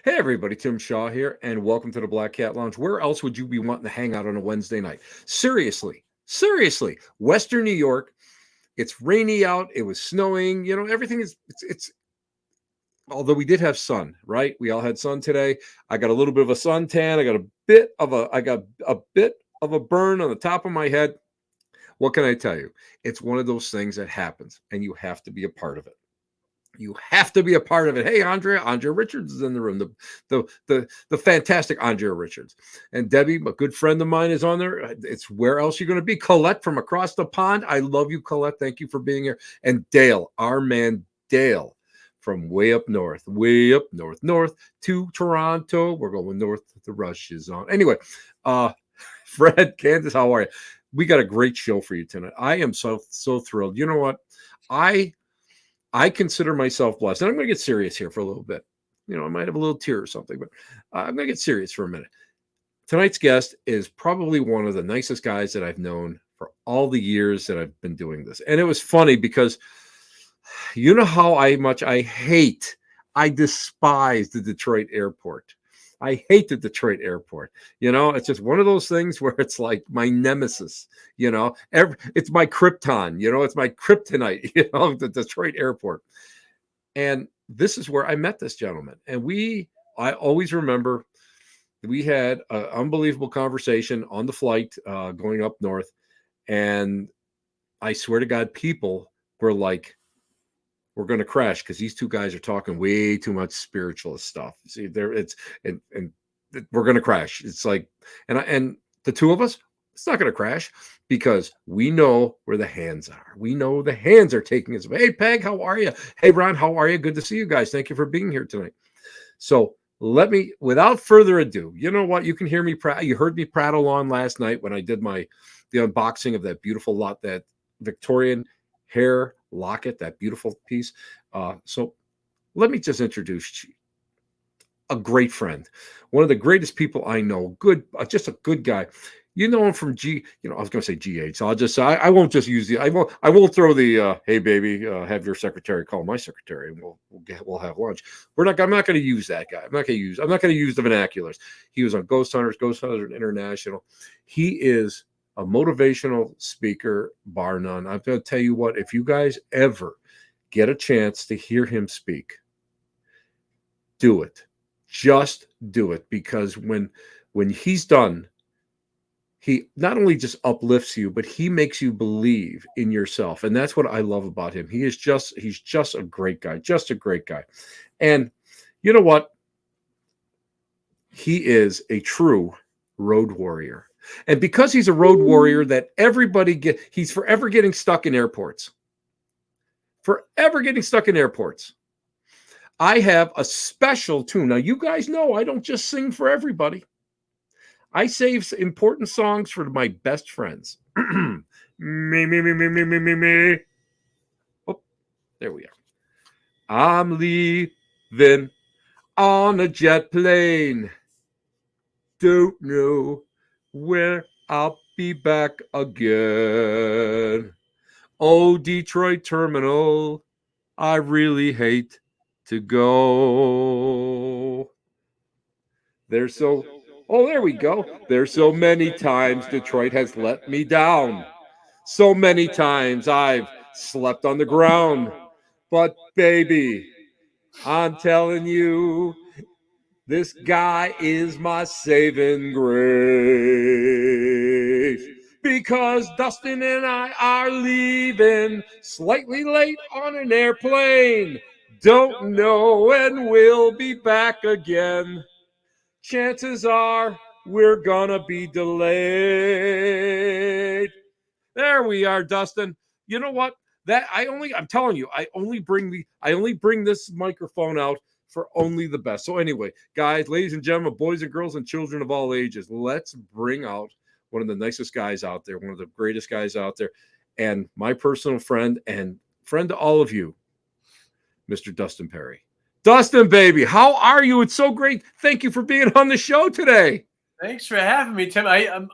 Hey everybody, Tim Shaw here, and welcome to the Black Cat Lounge. Where else would you be wanting to hang out on a Wednesday night? Seriously, Western New York. It's rainy out. It was snowing. Everything is. It's. Although we did have sun, right? We all had sun today. I got a little bit of a suntan. I got a bit of a burn on the top of my head. What can I tell you? It's one of those things that happens, and you have to be a part of it. You have to be a part of it. Hey, Andrea Richards is in the room. The fantastic Andrea Richards. And Debbie, a good friend of mine, is on there. It's where else you're going to be. Colette from across the pond. I love you, Colette. Thank you for being here. And Dale, our man Dale, from way up north to Toronto. We're going north. The rush is on. Anyway, Fred, Candace, how are you? We got a great show for you tonight. I am so thrilled. You know what? I consider myself blessed. And I'm going to get serious here for a little bit. I might have a little tear or something, but I'm going to get serious for a minute. Tonight's guest is probably one of the nicest guys that I've known for all the years that I've been doing this. And it was funny because you know how much I despise the Detroit airport. I hate the Detroit airport. It's just one of those things where it's like my nemesis. It's my krypton. It's my kryptonite. The Detroit airport. And this is where I met this gentleman. And I always remember we had an unbelievable conversation on the flight going up north. And I swear to God, people were like, we're going to crash because these two guys are talking way too much spiritualist stuff. See, and we're going to crash. It's like, and the two of us, it's not going to crash because we know where the hands are. We know the hands are taking us. Hey, Peg, how are you? Hey, Ron, how are you? Good to see you guys. Thank you for being here tonight. So without further ado, you know what? You can hear me. You heard me prattle on last night when I did the unboxing of that beautiful that Victorian hair locket, that beautiful piece. So let me just introduce you. A great friend, one of the greatest people I know. Just a good guy. You know him from I was going to say GH. So I'll just say I won't just use I won't throw the hey baby, have your secretary call my secretary, and we'll have lunch. I'm not going to use that guy. I'm not going to use the vernaculars. He was on Ghost Hunters International. He is a motivational speaker, bar none. I'm going to tell you what, if you guys ever get a chance to hear him speak, do it. Just do it. Because when he's done, he not only just uplifts you, but he makes you believe in yourself. And that's what I love about him. He's just a great guy, just a great guy. And you know what? He is a true road warrior. And because he's a road warrior that he's forever getting stuck in airports. I have a special tune. Now, you guys know I don't just sing for everybody. I save important songs for my best friends. me. Oh, there we are. I'm leaving on a jet plane. Don't know where I'll be back again. Oh, Detroit Terminal, I really hate to go. There we go. There's so many times Detroit has let me down. So many times I've slept on the ground. But baby, I'm telling you, this guy is my saving grace. Because Dustin and I are leaving slightly late on an airplane. Don't know when we'll be back again. Chances are we're gonna be delayed. There we are, Dustin. You know what? I'm telling you, I only bring this microphone out for only the best. So anyway, guys, ladies and gentlemen, boys and girls and children of all ages, let's bring out one of the nicest guys out there, one of the greatest guys out there, and my personal friend and friend to all of you, Mr. Dustin Pari. Dustin, baby, how are you? It's so great. Thank you for being on the show today. Thanks for having me, Tim.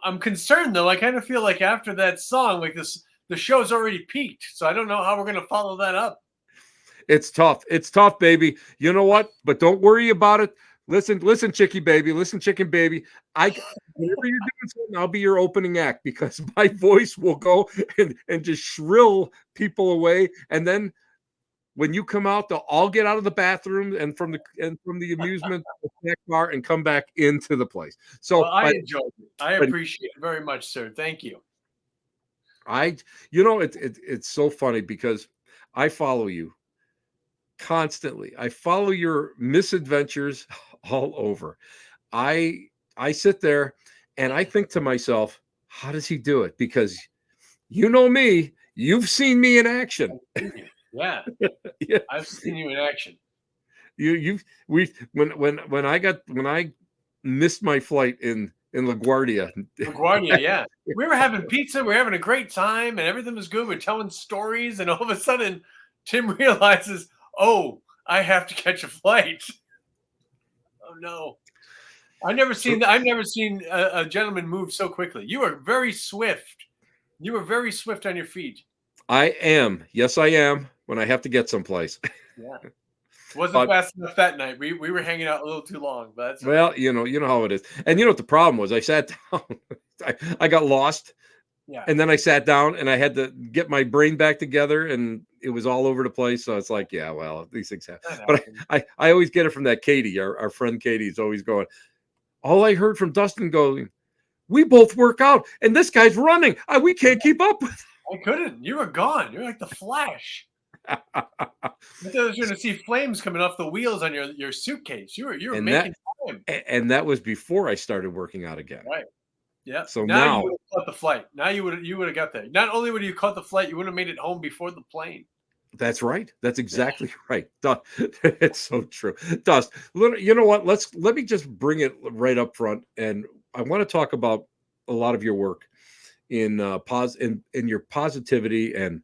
I'm concerned though. I kind of feel like after that song, like the show's already peaked. So I don't know how we're going to follow that up. It's tough. It's tough, baby. You know what? But don't worry about it. Listen, chickie baby. Listen, chicken baby. Whenever you're doing something, I'll be your opening act because my voice will go and just shrill people away. And then when you come out, they'll all get out of the bathroom and from the amusement snack bar and come back into the place. Well, So, I enjoyed it. I but appreciate it very much, sir. Thank you. it's so funny because I follow you constantly. I follow your misadventures all over. I I sit there and I think to myself, how does he do it? Because you know me, you've seen me in action. I've seen you. Yeah, Yeah, I've seen you in action. you we when I missed my flight in LaGuardia. LaGuardia, yeah. We were having pizza. We were having a great time, and everything was good. We're telling stories, and all of a sudden, Tim realizes, "Oh, I have to catch a flight." Oh no! I've never seen a gentleman move so quickly. You are very swift. You were very swift on your feet. I am. Yes, I am when I have to get someplace. Yeah, wasn't But fast enough that night. We were hanging out a little too long, but that's okay. well, you know how it is. And you know what the problem was? I sat down. I got lost. Yeah, And then I sat down and I had to get my brain back together and it was all over the place. So it's like, yeah, well, these things happen. that But happened. I always get it from that Katie, our friend Katie is always going, all I heard from Dustin going, we both work out and this guy's running. We can't keep up with I couldn't. You were gone. You're like the Flash. it. I thought I was going to see flames coming off the wheels on your suitcase. You were and making that time. and that was before I started working out again. Right. Yeah. So Now you now would have caught the flight. Now you would have got there. Not only would you caught the flight, you would have made it home before the plane. that's right. That's exactly right. It's so true. Dust, you know what? Let me just bring it right up front. And I want to talk about a lot of your work in in your positivity and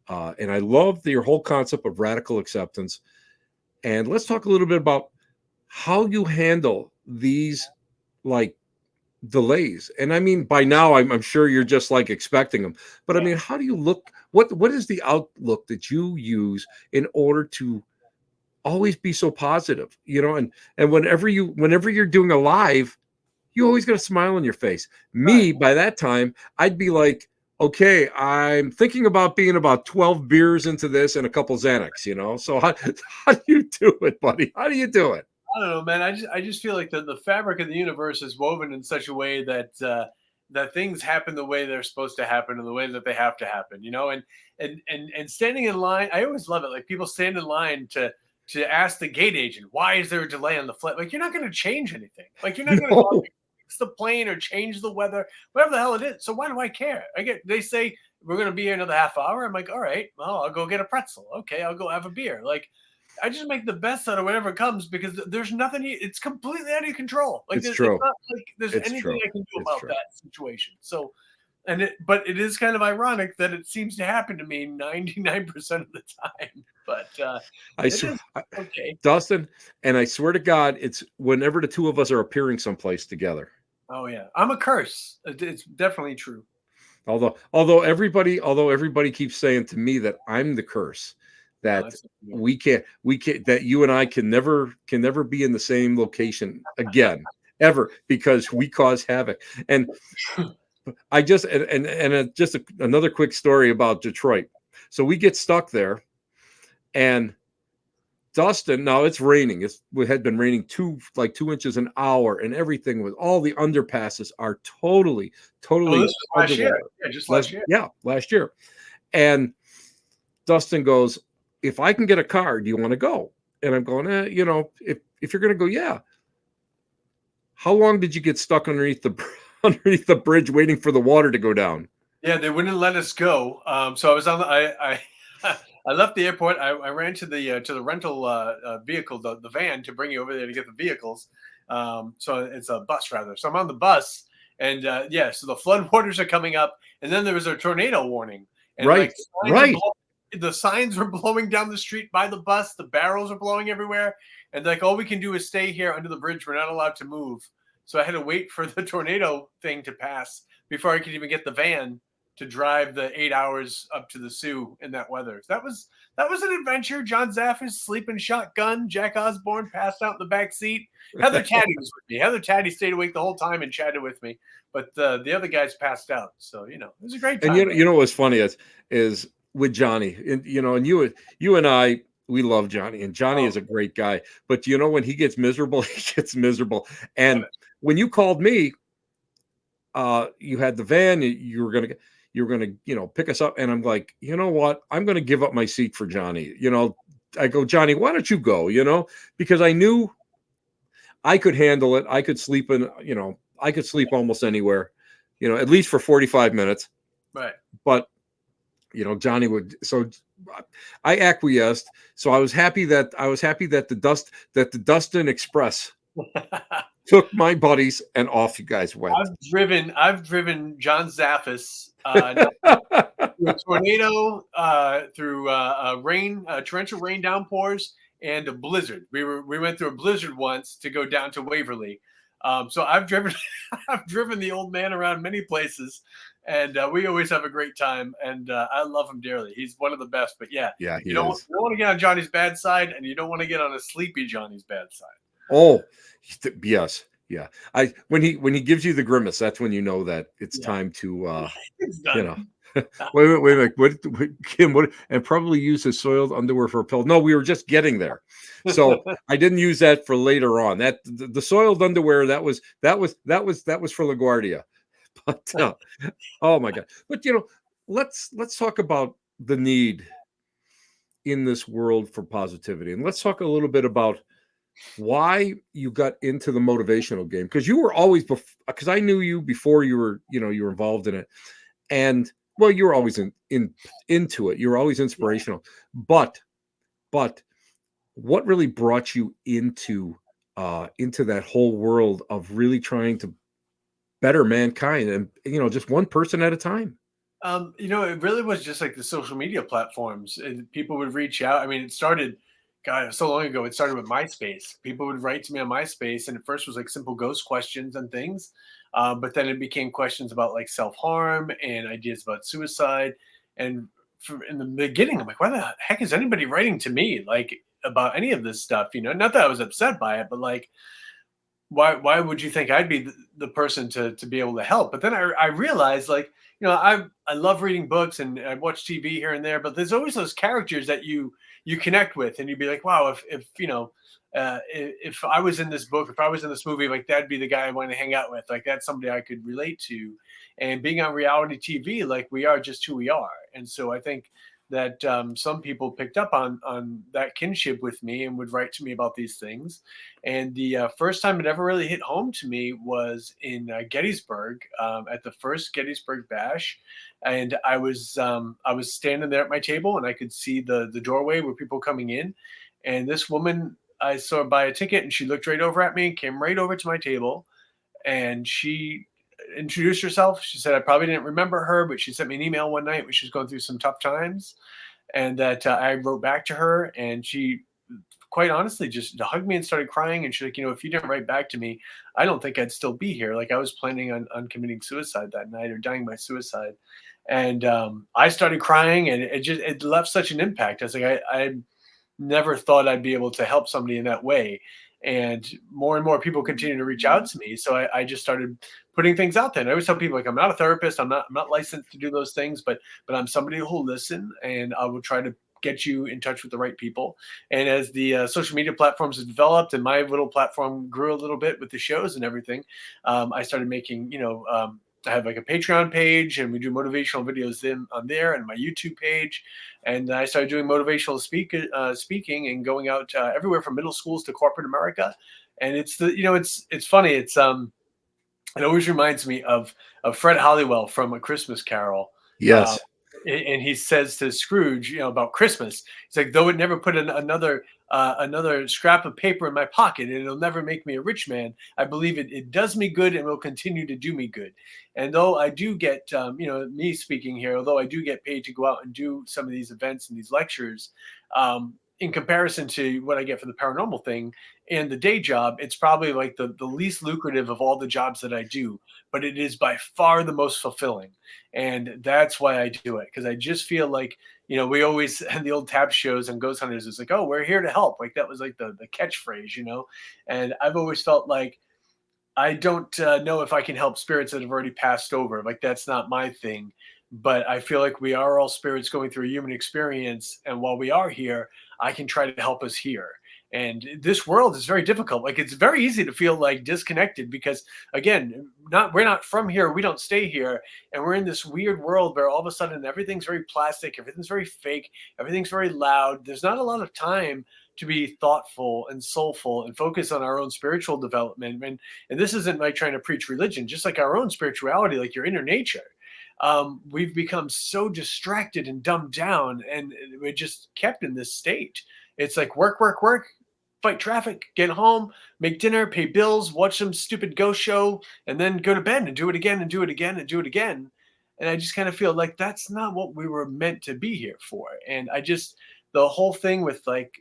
I love your whole concept of radical acceptance. And let's talk a little bit about how you handle these like delays. And I mean, by now I'm sure you're just like expecting them. But I Yeah. mean, how do you look? What is the outlook that you use in order to always be so positive? And whenever you're doing a live, you always got a smile on your face. Right. Me, by that time, I'd be like, okay, I'm thinking about being about 12 beers into this and a couple Xanax. So how do you do it, buddy? How do you do it? I don't know, man. I just feel like the fabric of the universe is woven in such a way that that things happen the way they're supposed to happen and the way that they have to happen. And standing in line, I always love it. Like people stand in line to ask the gate agent, why is there a delay on the flight? Like you're not going to change anything. Like you're not going to go No, fix the plane or change the weather, whatever the hell it is. So why do I care? They say we're going to be here another half hour. I'm like, all right, well, I'll go get a pretzel. Okay, I'll go have a beer. Like I just make the best out of whatever comes because there's nothing. It's completely out of your control. Like it's it's true. not like there's It's anything true. I can do It's about true. that situation. So, but it is kind of ironic that it seems to happen to me 99% of the time. But I it swear, is okay. Dustin, and I swear to God, it's whenever the two of us are appearing someplace together. Oh yeah, I'm a curse. It's definitely true. Although everybody keeps saying to me that I'm the curse, No, that that's we can't that you and I can never be in the same location again ever because we cause havoc. And I just and just another quick story about Detroit. So we get stuck there, and Dustin, now it's raining. It had been raining 2 inches an hour, and everything with all the underpasses are totally, Oh, this totally was last year. underwater. Yeah, just last year. Yeah, last year. And Dustin goes, if I can get a car, do you want to go? And I'm going, if you're gonna go, yeah. How long did you get stuck underneath the underneath the bridge waiting for the water to go down? Yeah, they wouldn't let us go. So I was on. I I left the airport. I ran to the rental vehicle, the van, to bring you over there to get the vehicles. So it's a bus rather. So I'm on the bus, and yeah, so the flood waters are coming up, and then there was a tornado warning, and like Right, right. the signs were blowing down the street by the bus. The barrels are blowing everywhere, and like all we can do is stay here under the bridge. We're not allowed to move. So I had to wait for the tornado thing to pass before I could even get the van to drive the 8 hours up to the Sioux in that weather. That was an adventure. John Zaffis sleeping shotgun. Jack Osborne passed out in the back seat. Heather Taddy was with me. Heather Taddy stayed awake the whole time and chatted with me, but the other guys passed out. So it was a great time. And you know what's funny is with Johnny, and and you and I, we love Johnny, and Johnny is a great guy. But when he gets miserable, he gets miserable. And when you called me, you had the van, you were gonna pick us up, and I'm like, you know what? I'm gonna give up my seat for Johnny. I go, Johnny, why don't you go? Because I knew I could handle it. I could sleep I could sleep almost anywhere, at least for 45 minutes. Right. But Johnny would. So I acquiesced. So I was happy that the Dustin Express took my buddies and off you guys went. I've driven John Zaffis through a tornado, through rain, torrential rain downpours, and a blizzard. We went through a blizzard once to go down to Waverly. So I've driven I've driven the old man around many places, and we always have a great time. And I love him dearly. He's one of the best. But yeah, you don't want to get on Johnny's bad side, and you don't want to get on a sleepy Johnny's bad side. Oh, yes. Yeah. When he gives you the grimace, that's when you know that it's time to wait a minute. What, Kim, and probably use his soiled underwear for a pillow. No, we were just getting there. So I didn't use that for later on. That the soiled underwear, that was for LaGuardia. But oh my God. But let's talk about the need in this world for positivity. And let's talk a little bit about why you got into the motivational game, because you were always, because I knew you before you were involved in it, and well, you were always into it. You were always inspirational, but what really brought you into that whole world of really trying to better mankind, and just one person at a time? It really was just like the social media platforms, and people would reach out. I mean, it started, God, so long ago. It started with MySpace. People would write to me on MySpace, and at first was like simple ghost questions and things, but then it became questions about like self-harm and ideas about suicide. And in the beginning, I'm like, why the heck is anybody writing to me like about any of this stuff? Not that I was upset by it, but like, why would you think I'd be the person to be able to help? But then I realized, like, I love reading books and I watch TV here and there, but there's always those characters that you connect with, and you'd be like, wow, if I was in this book, if I was in this movie, like that'd be the guy I want to hang out with. Like that's somebody I could relate to. And being on reality TV, like we are just who we are. And so I think that some people picked up on that kinship with me and would write to me about these things. And the first time it ever really hit home to me was in Gettysburg, at the first Gettysburg Bash. And I was standing there at my table, and I could see the doorway where people coming in. And this woman, I saw her buy a ticket, and she looked right over at me, came right over to my table, and she introduced herself. She said I probably didn't remember her, but she sent me an email one night when she was going through some tough times, and that I wrote back to her, and she quite honestly just hugged me and started crying. And she's like, if you didn't write back to me, I don't think I'd still be here. Like I was planning on committing suicide that night, or dying by suicide. And I started crying, and it left such an impact. I was like, I never thought I'd be able to help somebody in that way. And more people continue to reach out to me. So I just started putting things out there. And I always tell people, like, I'm not a therapist. I'm not licensed to do those things, but I'm somebody who will listen, and I will try to get you in touch with the right people. And as the social media platforms have developed, and my little platform grew a little bit with the shows and everything, I started making, I have like a Patreon page, and we do motivational videos on there, and my YouTube page. And I started doing motivational speaking and going out everywhere from middle schools to corporate America. And it's it's funny. It always reminds me of Fred Halliwell from A Christmas Carol. Yes. And he says to Scrooge, about Christmas, he's like, though it never put another scrap of paper in my pocket, and it'll never make me a rich man, I believe it does me good and will continue to do me good. And though I do get, me speaking here, although I do get paid to go out and do some of these events and these lectures, in comparison to what I get for the paranormal thing and the day job, it's probably like the least lucrative of all the jobs that I do, but it is by far the most fulfilling. And that's why I do it. Cause I just feel like, we always had the old tab shows and ghost hunters. It's like, oh, we're here to help. Like that was like the catchphrase. And I've always felt like I don't know if I can help spirits that have already passed over. Like that's not my thing. But I feel like we are all spirits going through a human experience, and while we are here, I can try to help us here. And this world is very difficult. Like it's very easy to feel like disconnected because, again, we're not from here. We don't stay here, and we're in this weird world where all of a sudden everything's very plastic, everything's very fake, everything's very loud. There's not a lot of time to be thoughtful and soulful and focus on our own spiritual development. And this isn't like trying to preach religion, just like our own spirituality, like your inner nature. We've become so distracted and dumbed down, and we're just kept in this state. It's like work, work, work, fight traffic, get home, make dinner, pay bills, watch some stupid ghost show, and then go to bed and do it again and do it again and do it again. And I just kind of feel like that's not what we were meant to be here for. And the whole thing with like,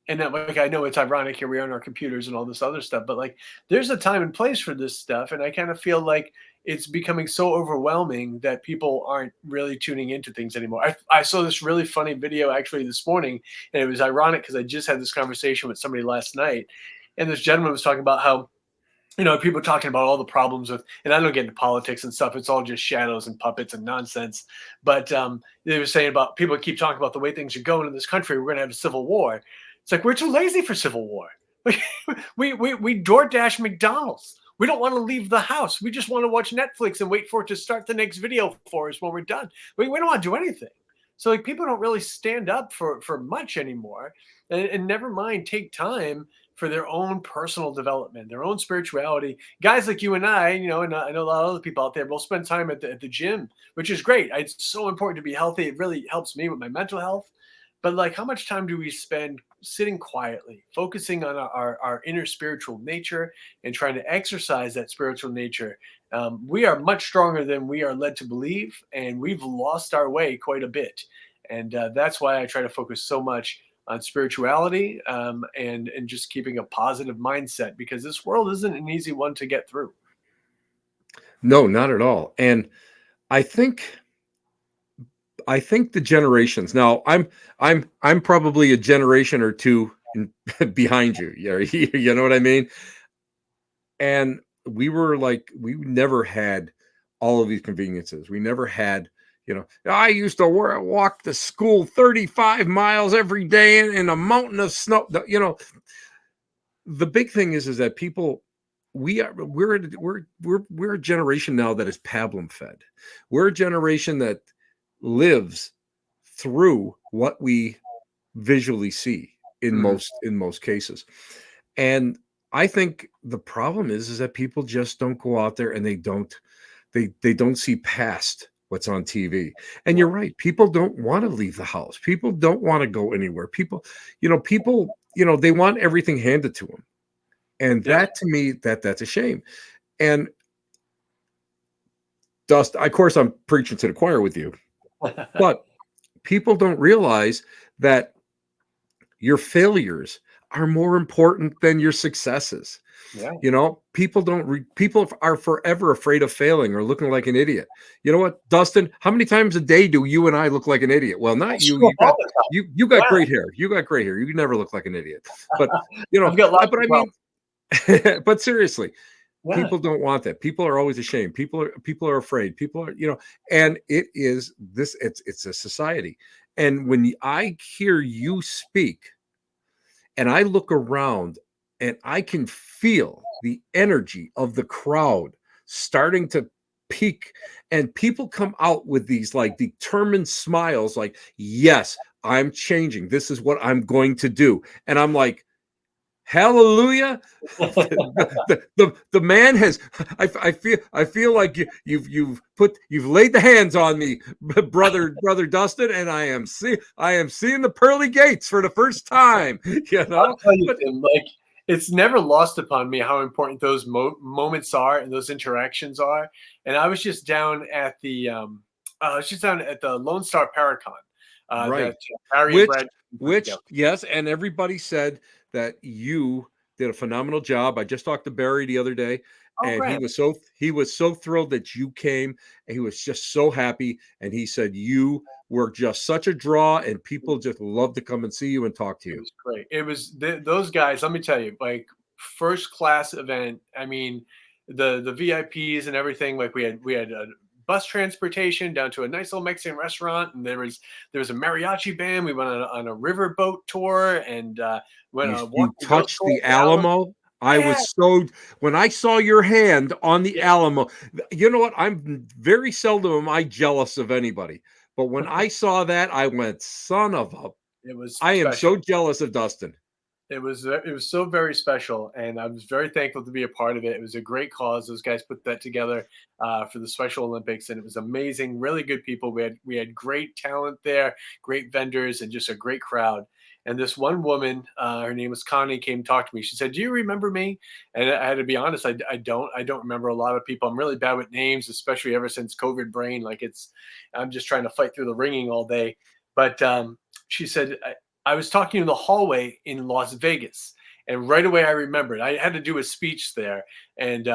and then, like, I know it's ironic, here we are on our computers and all this other stuff, but like there's a time and place for this stuff. And I kind of feel like it's becoming so overwhelming that people aren't really tuning into things anymore. I saw this really funny video actually this morning, and it was ironic because I just had this conversation with somebody last night. And this gentleman was talking about how, people talking about all the problems with, and I don't get into politics and stuff. It's all just shadows and puppets and nonsense. But they were saying about people keep talking about the way things are going in this country. We're going to have a civil war. It's like, we're too lazy for civil war. We DoorDash McDonald's. We don't want to leave the house. We just want to watch Netflix and wait for it to start the next video for us when we're done. We don't want to do anything. So like people don't really stand up for much anymore, and never mind take time for their own personal development, their own spirituality. Guys like you and I, and I know a lot of other people out there will spend time at the gym, which is great. It's so important to be healthy. It really helps me with my mental health. But like, how much time do we spend sitting quietly, focusing on our inner spiritual nature and trying to exercise that spiritual nature? We are much stronger than we are led to believe, and we've lost our way quite a bit. And that's why I try to focus so much on spirituality and just keeping a positive mindset, because this world isn't an easy one to get through. No, not at all. And I think the generations now, I'm probably a generation or two behind you. Yeah, you know what I mean? And we never had all of these conveniences. We never had, I used to walk to school 35 miles every day in a mountain of snow. The big thing is that people, we're a generation now that is pablum fed. We're a generation that lives through what we visually see in most cases. And I think the problem is that people just don't go out there, and they don't see past what's on TV. And you're right, people don't want to leave the house. People don't want to go anywhere. People, they want everything handed to them. And that, to me, that's a shame. And Dust, of course, I'm preaching to the choir with you. But people don't realize that your failures are more important than your successes. Yeah. People are forever afraid of failing or looking like an idiot. You know what, Dustin? How many times a day do you and I look like an idiot? Well, not you. You got great hair. You got great hair. You never look like an idiot. But but seriously, people don't want that. People are always ashamed. People are afraid. People are, and it's a society. And when I hear you speak and I look around and I can feel the energy of the crowd starting to peak, and people come out with these like determined smiles, like, yes, I'm changing. This is what I'm going to do. And I'm like, hallelujah. the man has, I feel like you've laid the hands on me, brother Dustin, and I am seeing the pearly gates for the first time. I'll tell you, Tim, like, it's never lost upon me how important those moments are and those interactions are. And I was just down at the Lone Star Paracon. Right. That Harry and Brad which yes, and everybody said that you did a phenomenal job. I just talked to Barry the other day, Oh, and great. he was so thrilled that you came, and he was just so happy. And he said you were just such a draw, and people just love to come and see you and talk to It you. was great. It was those guys, let me tell you, like first class event. I mean, the VIPs and everything. Like we had a bus transportation down to a nice little Mexican restaurant, and there was a mariachi band. We went on a river boat tour and went You walked the ghost touched tour, the the Alamo. Alamo. I Yeah, was so when I saw your hand on the yeah. Alamo. You know what? I'm very seldom am I jealous of anybody, but when I saw that, I went, "Son of a!" It was I am special. so jealous of Dustin. It was so very special, and I was very thankful to be a part of it. It was a great cause. Those guys put that together for the Special Olympics, and it was amazing. Really good people. We had great talent there, great vendors, and just a great crowd. And this one woman, her name was Connie, came to talk to me. She said, "Do you remember me?" And I had to be honest, I don't. I don't remember a lot of people. I'm really bad with names, especially ever since COVID brain. I'm just trying to fight through the ringing all day. But she said, I was talking in the hallway in Las Vegas, and right away I remembered. I had to do a speech there, and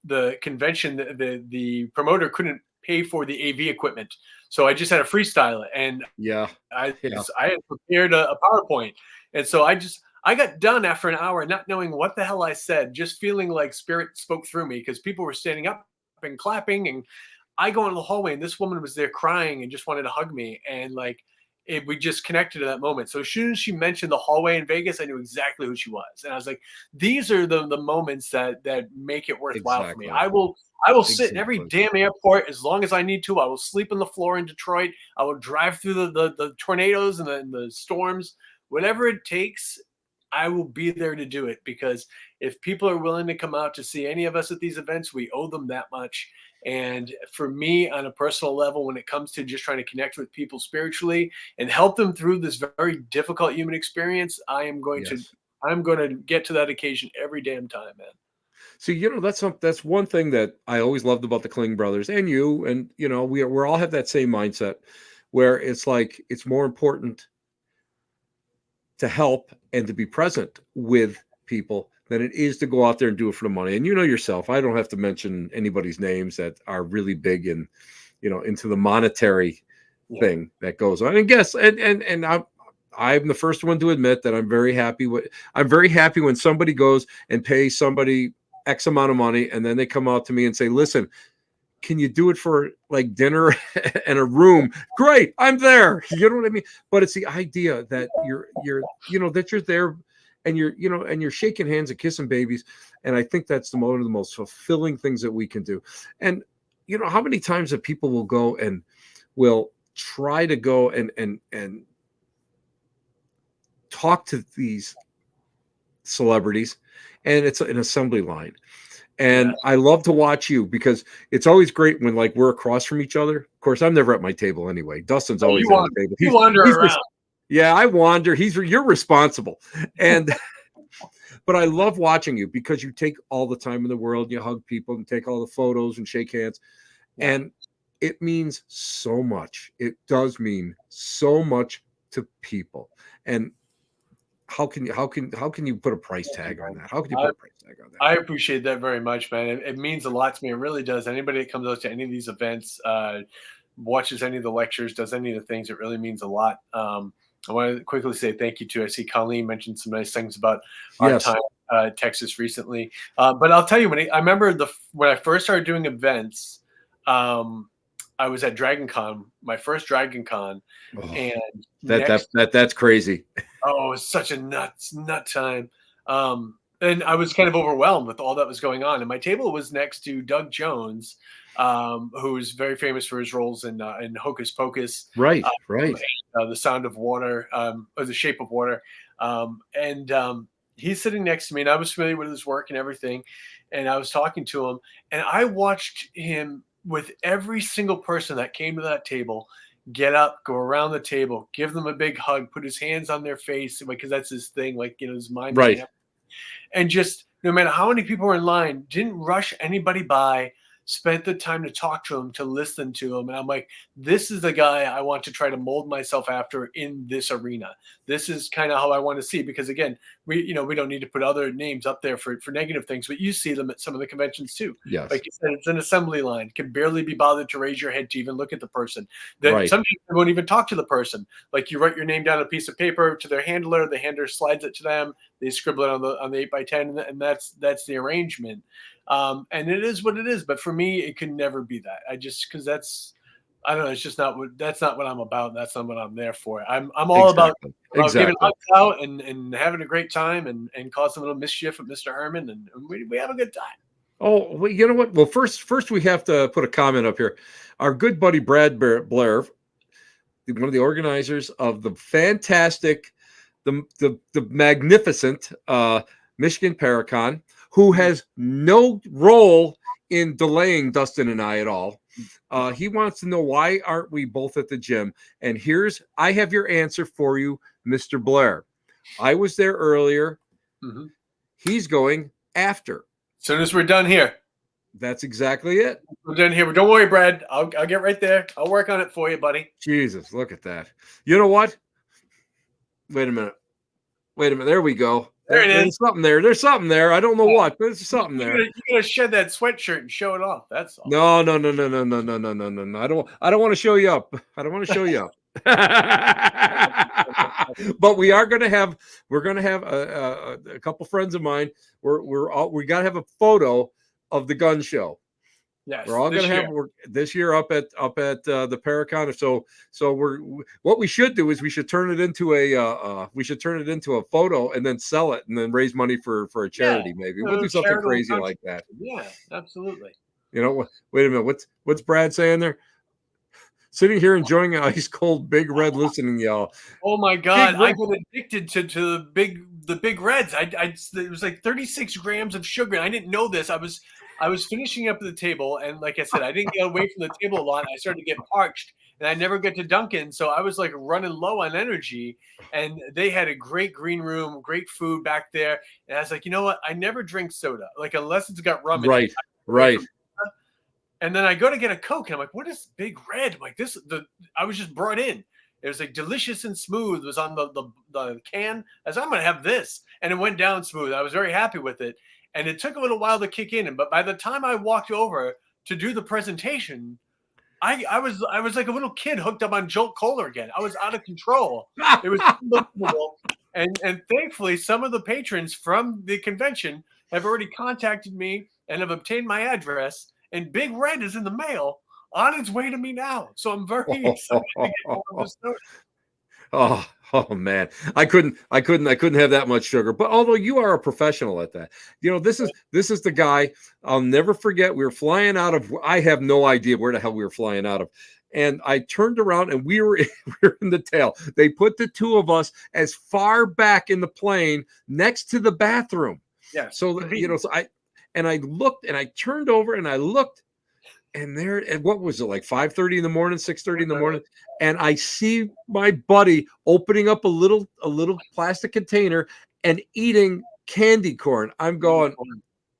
the convention, the promoter couldn't pay for the AV equipment, so I just had to freestyle it, and Yeah, I yeah, I had prepared a PowerPoint, and so I got done after an hour, not knowing what the hell I said, just feeling like spirit spoke through me because people were standing up and clapping, and I go into the hallway and this woman was there crying and just wanted to hug me. And like we just connected to that moment. So as soon as she mentioned the hallway in Vegas, I knew exactly who she was. And I was like, these are the moments that make it worthwhile for me. exactly, I will sit in every exactly. damn airport as long as I need to. I will sleep on the floor in Detroit. I will drive through the tornadoes and the storms, whatever it takes. I will be there to do it because if people are willing to come out to see any of us at these events, we owe them that much. And for me, on a personal level, when it comes to just trying to connect with people spiritually and help them through this very difficult human experience, Yes. I'm going to get to that occasion every damn time, man. So that's one thing that I always loved about the Kling brothers and you, and we all have that same mindset, where it's like it's more important to help and to be present with people than it is to go out there and do it for the money. And you know yourself, I don't have to mention anybody's names that are really big in, into the monetary Yeah. thing that goes on. And guess, and I'm the first one to admit that I'm very happy when somebody goes and pays somebody X amount of money, and then they come out to me and say, "Listen, can you do it for like dinner and a room?" Great, I'm there. You know what I mean? But it's the idea that that you're there, and you're shaking hands and kissing babies. And I think that's one of the most fulfilling things that we can do. And how many times that people will go and will try to go and talk to these celebrities, and it's an assembly line. Yeah. And I love to watch you because it's always great when like we're across from each other. Of course, I'm never at my table anyway. Dustin's Oh, always at the table. you wander He's around. just yeah, I wander. You're responsible. And but I love watching you because you take all the time in the world, you hug people and take all the photos and shake hands. Yeah. And it means so much. It does mean so much to people. And how can you put a price tag on that? How can you I, put a price tag on that? I appreciate that very much, man. It means a lot to me. It really does. Anybody that comes out to any of these events, watches any of the lectures, does any of the things, it really means a lot. I want to quickly say thank you to. I see Colleen mentioned some nice things about our Yes. time Texas recently. But I'll tell you I remember when I first started doing events. I was at Dragon Con, my first Dragon Con, Oh, and that that next that that's crazy. Oh, it was such a nut time. And I was kind of overwhelmed with all that was going on. And my table was next to Doug Jones, who is very famous for his roles in Hocus Pocus, Right, um, right. The Sound of Water, or The Shape of Water. And he's sitting next to me, and I was familiar with his work and everything. And I was talking to him, and I watched him with every single person that came to that table get up, go around the table, give them a big hug, put his hands on their face because that's his thing, like his miming, Right. and just no matter how many people were in line, didn't rush anybody by, spent the time to talk to him, to listen to him. And I'm like, this is the guy I want to try to mold myself after in this arena. This is kind of how I want to see, because again, we don't need to put other names up there for negative things, but you see them at some of the conventions too. Yes. Like you said, it's an assembly line, can barely be bothered to raise your head to even look at the person. Right. Sometimes they won't even talk to the person. Like you write your name down on a piece of paper to their handler, the handler slides it to them, they scribble it on the 8x10, and that's the arrangement. And it is what it is. But for me, it can never be that. Because that's, I don't know. It's just that's not what I'm about. That's not what I'm there for. I'm all about giving hugs out and having a great time and causing a little mischief with Mr. Herman, and we have a good time. Oh, well, you know what? Well, first we have to put a comment up here. Our good buddy Brad Blair, one of the organizers of the fantastic, the magnificent Michigan Paracon, who has no role in delaying Dustin and I at all. He wants to know, why aren't we both at the gym? And I have your answer for you, Mr. Blair. I was there earlier. Mm-hmm. He's going after. As soon as we're done here. That's exactly it. We're done here. But don't worry, Brad. I'll get right there. I'll work on it for you, buddy. Jesus, look at that. You know what? Wait a minute. There we go. There it is. There's something there. There's something there. I don't know what, but there's something there. You gotta shed that sweatshirt and show it off. That's all. No. I don't want to show you up. But we're gonna have a couple friends of mine. We gotta have a photo of the gun show. Yes, we're all gonna have this year up at the Paracon. So what we should do is we should turn it into a photo and then sell it and then raise money for a charity. Maybe we'll do something crazy like that. Yeah, absolutely. You know, wait a minute. What's Brad saying there? Sitting here enjoying an ice cold Big Red, listening, y'all. Oh my God, I got addicted to the Big Reds. It was like 36 grams of sugar. I didn't know this. I was finishing up at the table, and like I said, I didn't get away from the table a lot. I started to get parched, and I never get to Dunkin', so I was like running low on energy. And they had a great green room, great food back there, and I was like, you know what? I never drink soda, like unless it's got rum in it. Right. And then I go to get a Coke, and I'm like, what is Big Red? I'm like, I was just brought in. It was like delicious and smooth was on the can. I said, I'm going to have this. And it went down smooth. I was very happy with it. And it took a little while to kick in. But by the time I walked over to do the presentation, I was like a little kid hooked up on Jolt Cola again. I was out of control. It was unbelievable. And thankfully, some of the patrons from the convention have already contacted me and have obtained my address. And Big Red is in the mail on its way to me now. So I'm very excited to get more of this soda. Oh man, I couldn't have that much sugar. But although you are a professional at that, you know, this is the guy I'll never forget. We were flying out of, I have no idea where the hell we were flying out of. And I turned around and we were in the tail. They put the two of us as far back in the plane next to the bathroom. Yeah. So, you know, I looked and I turned over and I looked, and there, and what was it, like 5:30 in the morning, 6:30 in the morning? And I see my buddy opening up a little plastic container and eating candy corn. I'm going,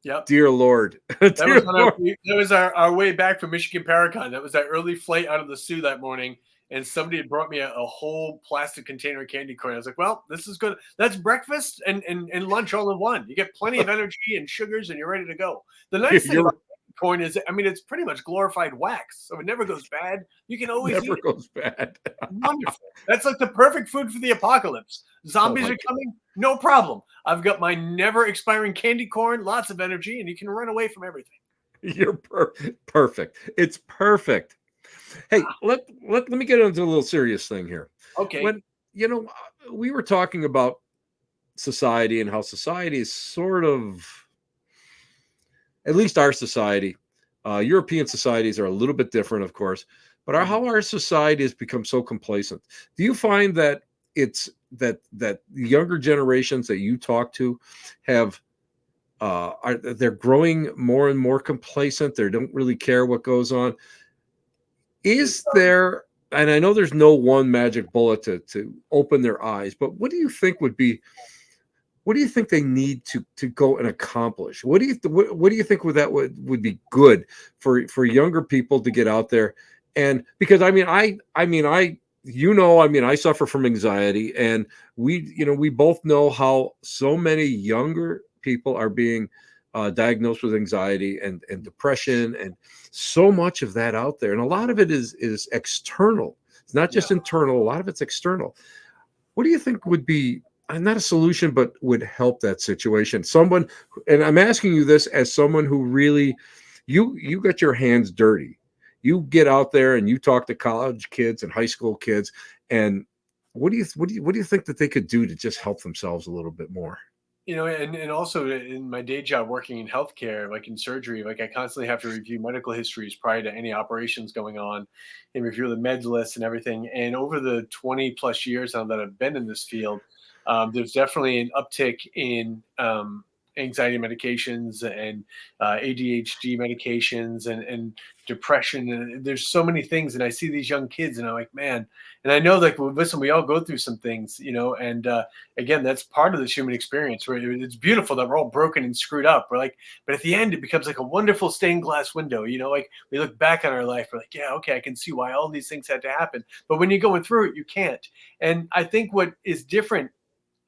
yep. Dear Lord. That was our way back from Michigan Paracon. That was that early flight out of the Sioux that morning. And somebody had brought me a whole plastic container of candy corn. I was like, well, this is good. That's breakfast and lunch all in one. You get plenty of energy and sugars and you're ready to go. The nice thing about corn is, I mean, it's pretty much glorified wax. So it never goes bad. You can always never goes bad. Wonderful. That's like the perfect food for the apocalypse. Zombies are coming. No problem. I've got my never expiring candy corn, lots of energy, and you can run away from everything. You're perfect. It's perfect. Hey, let me get into a little serious thing here. Okay. When, you know, we were talking about society and how society is sort of, at least our society, European societies are a little bit different, of course, but how our society has become so complacent. Do you find that it's that the younger generations that you talk to have they're growing more and more complacent? They don't really care what goes on. Is there, and I know there's no one magic bullet to open their eyes, but what do you think would be what do you think they need to go and accomplish? What do you think would be good for younger people to get out there? And because I suffer from anxiety, and we both know how so many younger people are being diagnosed with anxiety and depression, and so much of that out there, and a lot of it is external. It's not just Yeah. internal. A lot of it's external. What do you think would be not a solution, but would help that situation? Someone, and I'm asking you this as someone who really, you got your hands dirty. You get out there and you talk to college kids and high school kids, and what do you think that they could do to just help themselves a little bit more? And also in my day job working in healthcare, like in surgery, like I constantly have to review medical histories prior to any operations going on and review the meds list and everything. And over the 20 plus years now that I've been in this field, there's definitely an uptick in anxiety medications and ADHD medications and depression. And there's so many things. And I see these young kids and I'm like, man, and I know like, well, listen, we all go through some things, and again, that's part of this human experience where it's beautiful that we're all broken and screwed up. We're like, but at the end, it becomes like a wonderful stained glass window. Like we look back on our life, we're like, yeah, okay, I can see why all these things had to happen. But when you're going through it, you can't. And I think what is different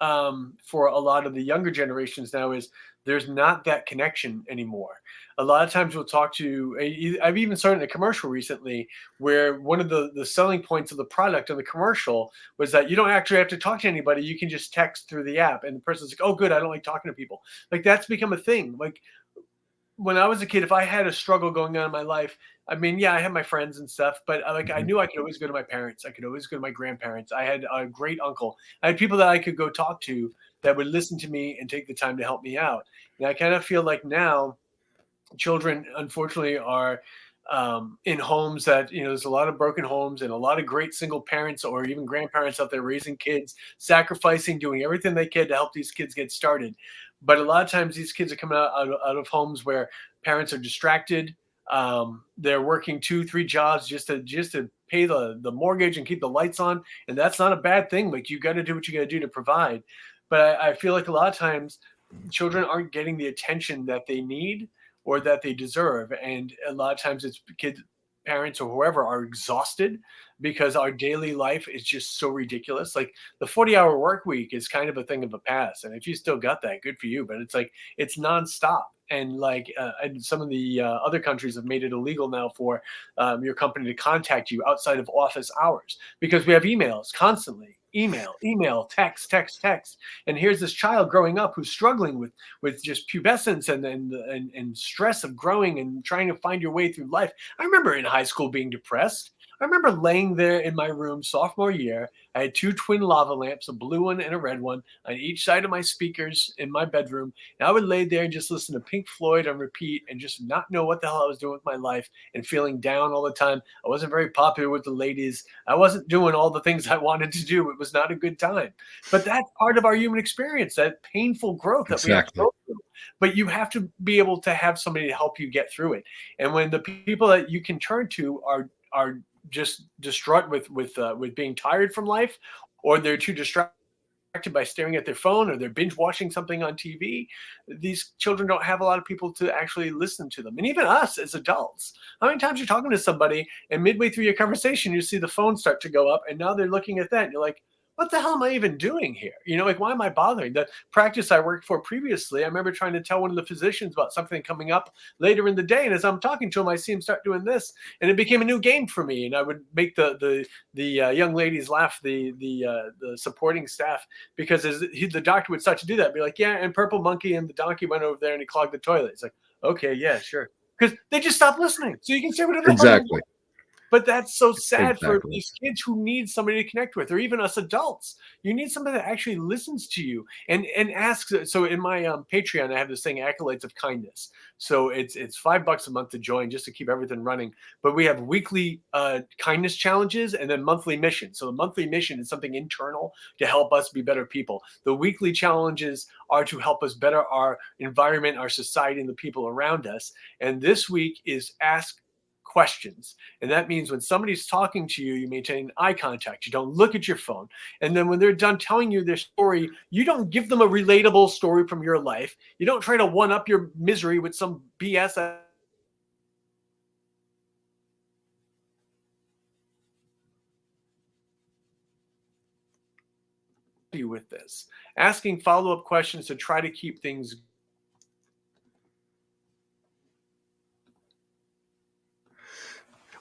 for a lot of the younger generations now is there's not that connection anymore. A lot of times we'll talk to, I've even started a commercial recently where one of the selling points of the product on the commercial was that you don't actually have to talk to anybody. You can just text through the app. And the person's like, oh, good. I don't like talking to people. Like that's become a thing. Like when I was a kid, if I had a struggle going on in my life, I mean, yeah, I had my friends and stuff, but like I Mhm. knew I could always go to my parents. I could always go to my grandparents. I had a great uncle. I had people that I could go talk to that would listen to me and take the time to help me out. And I kind of feel like now children unfortunately are in homes that there's a lot of broken homes and a lot of great single parents or even grandparents out there raising kids, sacrificing, doing everything they can to help these kids get started. But a lot of times these kids are coming out of homes where parents are distracted. They're working 2 3 jobs just to pay the mortgage and keep the lights on, and that's not a bad thing. Like you got to do what you got to do to provide. But I feel like a lot of times children aren't getting the attention that they need or that they deserve. And a lot of times it's kids, parents, or whoever are exhausted because our daily life is just so ridiculous. Like the 40-hour work week is kind of a thing of the past. And if you still got that, good for you. But it's like it's nonstop. And like, and some of the other countries have made it illegal now for your company to contact you outside of office hours because we have emails constantly. Email, text, text, text. And here's this child growing up who's struggling with just pubescence and stress of growing and trying to find your way through life. I remember in high school being depressed. I remember laying there in my room sophomore year. I had 2 twin lava lamps, a blue one and a red one, on each side of my speakers in my bedroom. And I would lay there and just listen to Pink Floyd on repeat and just not know what the hell I was doing with my life and feeling down all the time. I wasn't very popular with the ladies. I wasn't doing all the things I wanted to do. It was not a good time. But that's part of our human experience, that painful growth that we have to Exactly. go through. But you have to be able to have somebody to help you get through it. And when the people that you can turn to are just distraught with being tired from life, or they're too distracted by staring at their phone or they're binge watching something on TV, these children don't have a lot of people to actually listen to them. And even us as adults, how many times you're talking to somebody and midway through your conversation, you see the phone start to go up and now they're looking at that and you're like, what the hell am I even doing here? Like, why am I bothering? The practice I worked for previously, I remember trying to tell one of the physicians about something coming up later in the day. And as I'm talking to him, I see him start doing this. And it became a new game for me. And I would make the young ladies laugh, the supporting staff, because the doctor would start to do that, be like, yeah, and Purple Monkey and the donkey went over there and he clogged the toilet. It's like, okay, yeah, sure. Because they just stopped listening. So you can say whatever the hell you Exactly. want. But that's so sad for Exactly. these kids who need somebody to connect with, or even us adults. You need somebody that actually listens to you and asks. So in my Patreon, I have this thing, Acolytes of Kindness. So it's $5 a month to join just to keep everything running. But we have weekly kindness challenges and then monthly mission. So the monthly mission is something internal to help us be better people. The weekly challenges are to help us better our environment, our society, and the people around us. And this week is ask questions. And that means when somebody's talking to you, you maintain eye contact. You don't look at your phone. And then when they're done telling you their story, you don't give them a relatable story from your life. You don't try to one up your misery with some BS. You with this, asking follow-up questions to try to keep things.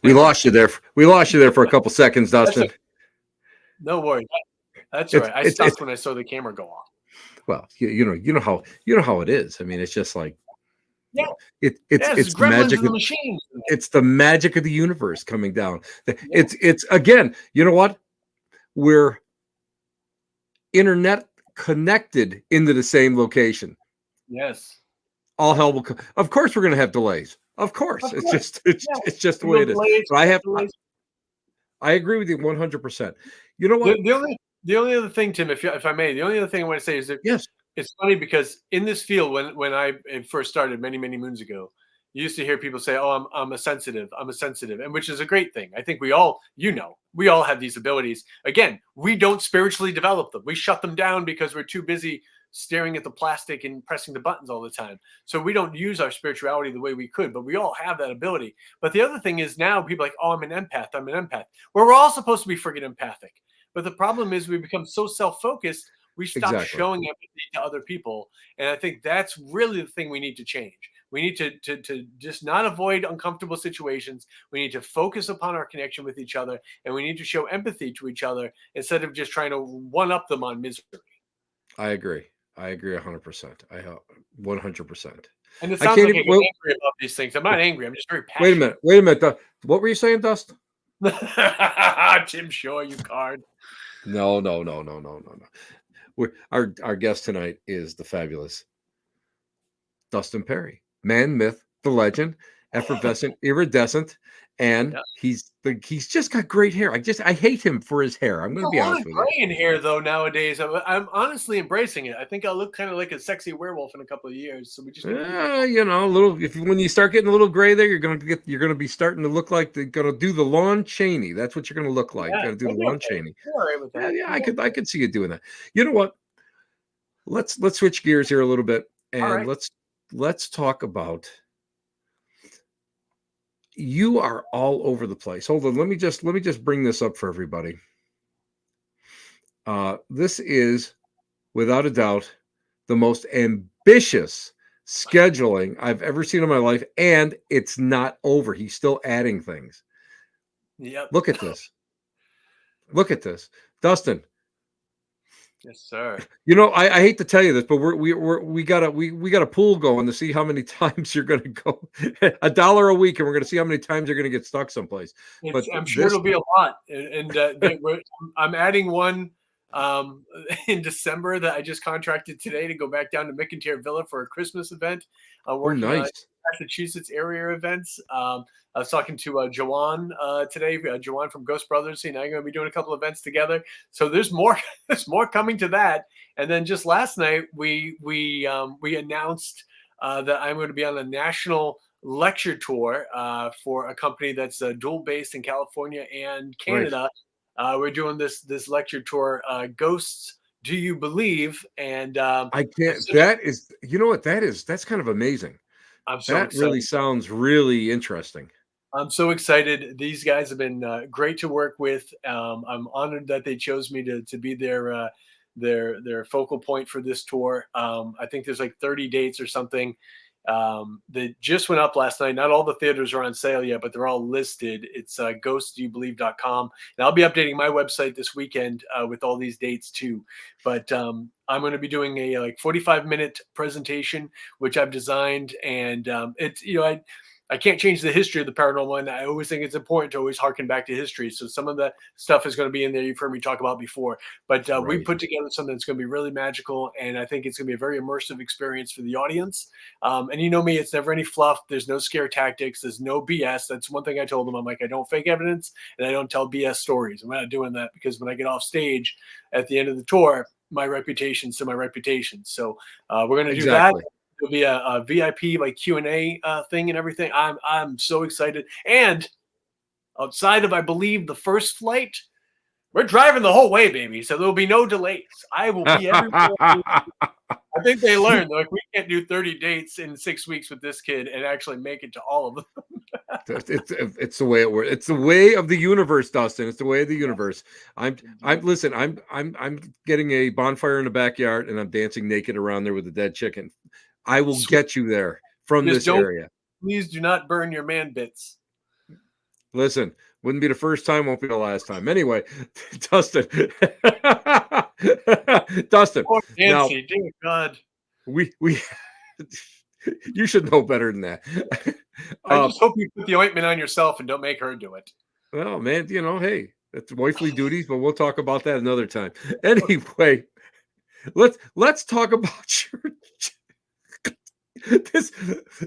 We lost you there. We lost you there for a couple seconds, Dustin. No worries. That's all right. I stopped when I saw the camera go off. Well, you know how it is. I mean, it's just like, yeah, it's the magic of the machine. It's the magic of the universe coming down. It's again, you know what? We're internet connected into the same location. Yes. All hell will come. Of course, we're going to have delays. Of course. It's just the way it is. But I agree with you 100%. You know what? The only other thing, Tim, if I may, the only other thing I want to say is that yes, it's funny because in this field, when I first started many moons ago, you used to hear people say, "Oh, I'm a sensitive," and which is a great thing. I think we all have these abilities. Again, we don't spiritually develop them. We shut them down because we're too busy staring at the plastic and pressing the buttons all the time. So we don't use our spirituality the way we could, but we all have that ability. But the other thing is now people are like, "Oh, I'm an empath. Well, we're all supposed to be friggin' empathic. But the problem is we become so self-focused, we stop showing empathy to other people. And I think that's really the thing we need to change. We need to just not avoid uncomfortable situations. We need to focus upon our connection with each other, and we need to show empathy to each other instead of just trying to one-up them on misery. I agree 100%. 100%. And it sounds like I'm angry about these things. I'm not angry. I'm just very passionate. Wait a minute. What were you saying, Dust? Tim Shaw, you card. No. Our guest tonight is the fabulous Dustin Pari, man, myth, the legend, effervescent, iridescent, and he's just got great hair. I hate him for his hair. I'm going to be honest with you. Gray in hair though nowadays. I'm honestly embracing it. I think I'll look kind of like a sexy werewolf in a couple of years. So we just a little. When you start getting a little gray there, you're going to be starting to look like they're going to do the Lon Chaney. That's what you're going to look like. You're going to do the Lon Chaney. With that. Yeah, I could see you doing that. You know what? Let's switch gears here a little bit, and let's talk about. You are all over the place. Hold on, let me just bring this up for everybody. This is, without a doubt, the most ambitious scheduling I've ever seen in my life, and it's not over. He's still adding things. Yep. Look at this. Look at this, Dustin. Yes, sir. You know, I hate to tell you this, but we got a pool going to see how many times you're going to go. $1 a week, and we're going to see how many times you're going to get stuck someplace. But I'm sure it'll be a lot. And I'm adding one in December that I just contracted today to go back down to McIntyre Villa for a Christmas event. I'm working on Massachusetts area events. I was talking to Joanne today, Joanne from Ghost Brothers. I'm going to be doing a couple events together. So there's more coming to that. And then just last night we announced that I'm going to be on a national lecture tour for a company that's dual based in California and Canada. Right. We're doing this lecture tour, Ghosts, Do You Believe? And I can't. That is, you know what that is? That's kind of amazing. I'm so excited. Really sounds really interesting. I'm so excited. These guys have been great to work with. I'm honored that they chose me to be their focal point for this tour. I think there's like 30 dates or something. They just went up last night. Not all the theaters are on sale yet, but they're all listed. It's ghostdoyoubelieve.com. And I'll be updating my website this weekend with all these dates too. But I'm going to be doing a 45-minute presentation, which I've designed. And it's, I can't change the history of the paranormal, and I always think it's important to always harken back to history. So some of the stuff is going to be in there you've heard me talk about before. But we put together something that's going to be really magical, and I think it's going to be a very immersive experience for the audience. And you know me, it's never any fluff. There's no scare tactics. There's no BS. That's one thing I told them. I'm like, I don't fake evidence, and I don't tell BS stories. I'm not doing that because when I get off stage at the end of the tour, my reputation's to my reputation. So we're going to do that. There'll be a VIP like Q&A thing and everything. I'm so excited. And outside of, I believe, the first flight, we're driving the whole way, baby. So there'll be no delays. I will be everywhere. I think they learned, like, we can't do 30 dates in 6 weeks with this kid and actually make it to all of them. It's the way it works. It's the way of the universe, Dustin. It's the way of the universe. I'm listen, I'm getting a bonfire in the backyard and I'm dancing naked around there with a dead chicken. I will get you there from this area. Please do not burn your man bits. Listen, wouldn't be the first time, won't be the last time. Anyway, Dustin. Dustin. Poor Nancy, now, dear God. We you should know better than that. I just hope you put the ointment on yourself and don't make her do it. Well, man, hey, that's wifely duties, but we'll talk about that another time. Anyway, let's talk about your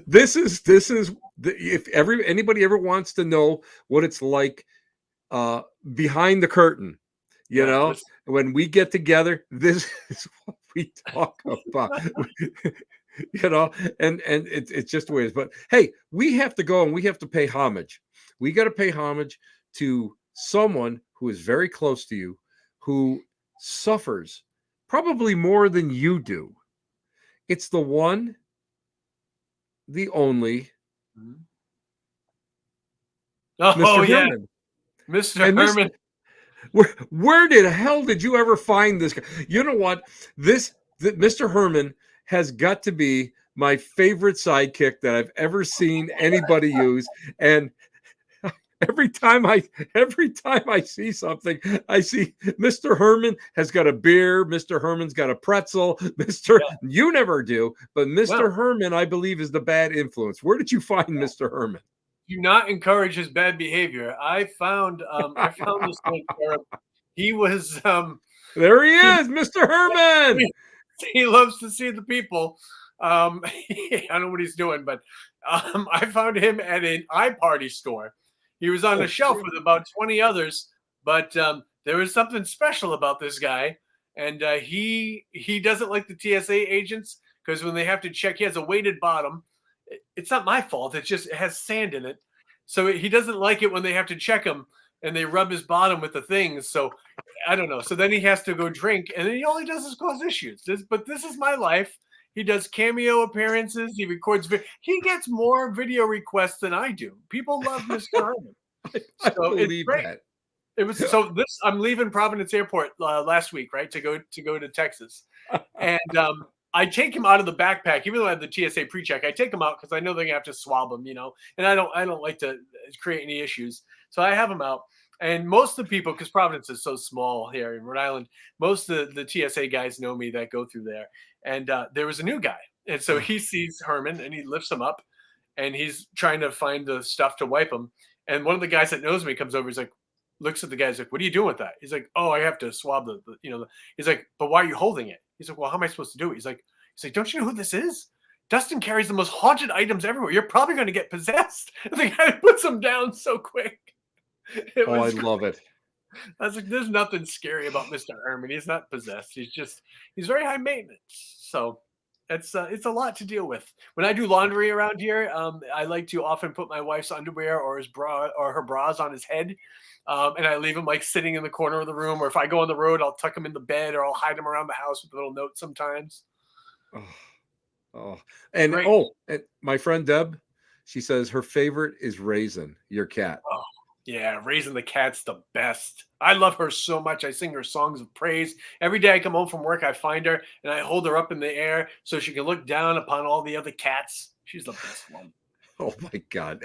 this is if anybody ever wants to know what it's like behind the curtain, when we get together, this is what we talk about. And it's just the way it is. But hey, we have to go and we have to pay homage. We got to pay homage to someone who is very close to you, who suffers probably more than you do. It's the one, the only, Mr. Herman. Mr. Herman. Where the hell did you ever find this guy? You know what? Mr. Herman has got to be my favorite sidekick that I've ever seen anybody use. And every time I see something, I see Mr. Herman has got a beer. Mr. Herman's got a pretzel. You never do, but Mr. Herman, I believe, is the bad influence. Where did you find Mr. Herman? Do not encourage his bad behavior. I found this thing for him. He was there he is, Mr. Herman. He loves to see the people. I don't know what he's doing, but I found him at an iParty store. He was on a shelf with about 20 others, but there was something special about this guy, and he doesn't like the TSA agents because when they have to check, he has a weighted bottom. It's not my fault. It has sand in it, so he doesn't like it when they have to check him and they rub his bottom with the things. So I don't know. So then he has to go drink, and then he only does is cause issues. But this is my life. He does cameo appearances. He records. He gets more video requests than I do. People love Mr. Herman. I believe that. It was I'm leaving Providence Airport last week, right, to go to Texas, and I take him out of the backpack, even though I have the TSA pre-check. I take him out because I know they're gonna have to swab him, and I don't like to create any issues, so I have him out. And most of the people, because Providence is so small here in Rhode Island, most of the TSA guys know me that go through there. And there was a new guy. And so he sees Herman and he lifts him up and he's trying to find the stuff to wipe him. And one of the guys that knows me comes over. He's like, looks at the guy. He's like, what are you doing with that? He's like, oh, I have to swab he's like, but why are you holding it? He's like, well, how am I supposed to do it? He's like, don't you know who this is? Dustin carries the most haunted items everywhere. You're probably going to get possessed. And the guy puts him down so quick. I love it. I was like, there's nothing scary about Mr. Herman. He's not possessed. He's very high maintenance. So it's a lot to deal with. When I do laundry around here, I like to often put my wife's underwear or her bras on his head. And I leave him like sitting in the corner of the room. Or if I go on the road, I'll tuck him in the bed or I'll hide him around the house with a little note sometimes. And my friend Deb, she says her favorite is Raisin, your cat. Oh. Yeah, Raising the cat's the best. I love her so much. I sing her songs of praise. Every day I come home from work, I find her and I hold her up in the air so she can look down upon all the other cats. She's the best one. Oh my God.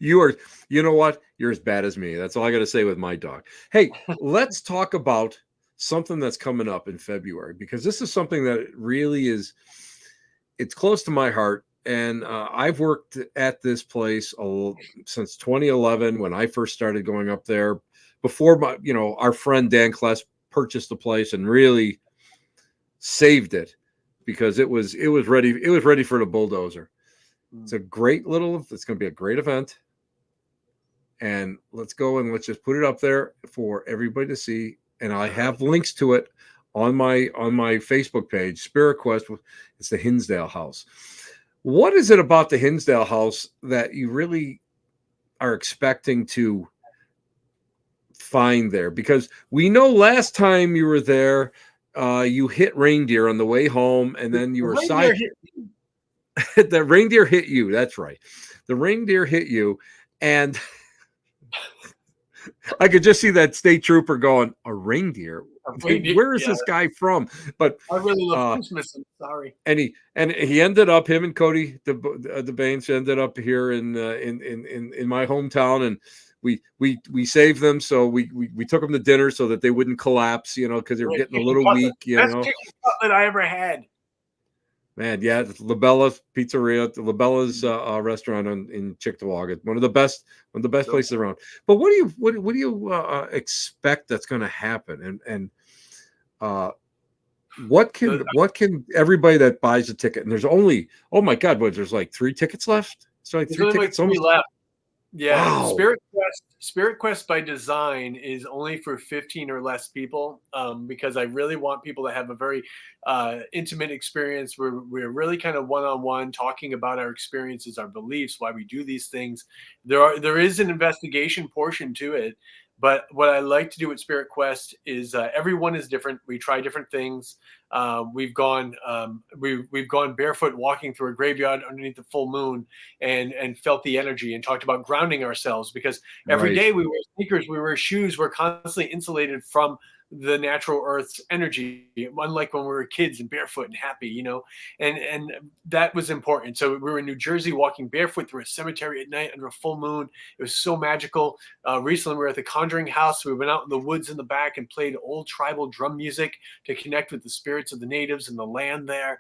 You know what? You're as bad as me. That's all I got to say with my dog. Hey, let's talk about something that's coming up in February, because this is something that really it's close to my heart. And I've worked at this place since 2011 when I first started going up there. Before our friend Dan Kless purchased the place and really saved it because it was ready. It was ready for the bulldozer. It's it's going to be a great event. And let's go and let's just put it up there for everybody to see. And I have links to it on my Facebook page, Spirit Quest. It's the Hinsdale House. What is it about the Hinsdale House that you really are expecting to find there? Because we know last time you were there, you hit reindeer on the way home, and then you The were reindeer side. The reindeer hit you. That's right. The reindeer hit you, and I could just see that state trooper going, "A reindeer? Where is Yeah, this guy from?" But I really love uh, Christmas. I'm sorry. and he ended up, him and Cody the Baines ended up here in my hometown, and we saved them. So we took them to dinner so that they wouldn't collapse, because they were Great getting a chicken little cutlet. weak, Best chicken cutlet I ever had. Man, yeah, Labella's Pizzeria, Labella's restaurant in Cheektowaga, one of the best So places around. But what do you expect that's going to happen, and uh, the, what can everybody that buys a ticket, and there's only, oh my God, there's like 3 tickets left. It's like there's three only like tickets, three almost. left. Yeah, Wow, Spirit Quest by design is only for 15 or less people, because I really want people to have a very intimate experience where we're really kind of one-on-one talking about our experiences, our beliefs, why we do these things. There is an investigation portion to it, but what I like to do at Spirit Quest is everyone is different. We try different things. We've gone barefoot walking through a graveyard underneath the full moon and felt the energy and talked about grounding ourselves, because every right, day we wear sneakers, we wear shoes, we're constantly insulated from the natural earth's energy, unlike when we were kids and barefoot and happy, and that was important. So we were in New Jersey walking barefoot through a cemetery at night under a full moon. It was so magical. Recently we were at the Conjuring House. We went out in the woods in the back and played old tribal drum music to connect with the spirits of the natives and the land there.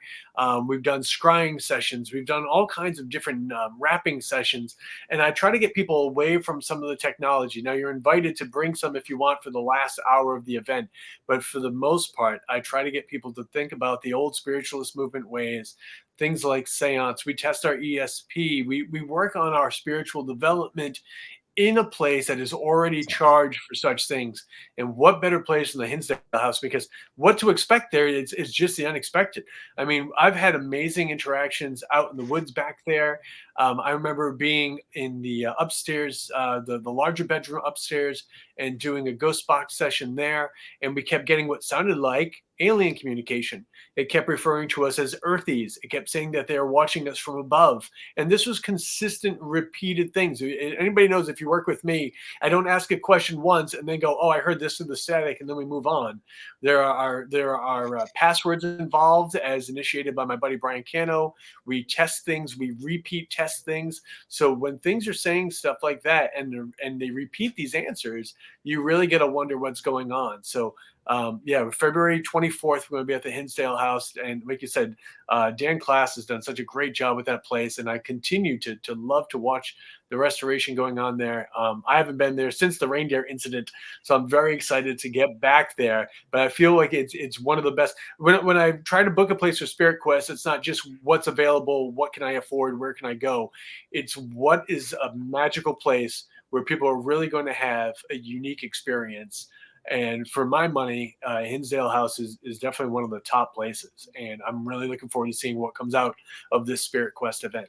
We've done scrying sessions. We've done all kinds of different rapping sessions. And I try to get people away from some of the technology. Now, you're invited to bring some if you want for the last hour of the event. But for the most part, I try to get people to think about the old spiritualist movement ways, things like seance. We test our ESP. We work on our spiritual development in a place that is already charged for such things. And what better place than the Hinsdale House? Because what to expect there is just the unexpected. I mean, I've had amazing interactions out in the woods back there. I remember being in the upstairs, the larger bedroom upstairs, and doing a ghost box session there. And we kept getting what sounded like alien communication. It kept referring to us as earthies. It kept saying that they are watching us from above. And this was consistent, repeated things. Anybody knows, if you work with me, I don't ask a question once and then go, "Oh, I heard this through the static," and then we move on. There are passwords involved, as initiated by my buddy Brian Cano. We test things. We repeat test things. So when things are saying stuff like that, and they repeat these answers, you really get to wonder what's going on. So yeah, February 24th, we're going to be at the Hinsdale House. And like you said, Dan Class has done such a great job with that place. And I continue to love to watch the restoration going on there. I haven't been there since the reindeer incident, so I'm very excited to get back there. But I feel like it's one of the best. When I try to book a place for Spirit Quest, it's not just what's available, what can I afford, where can I go. It's what is a magical place where people are really going to have a unique experience. And for my money, Hinsdale House is definitely one of the top places. And I'm really looking forward to seeing what comes out of this Spirit Quest event.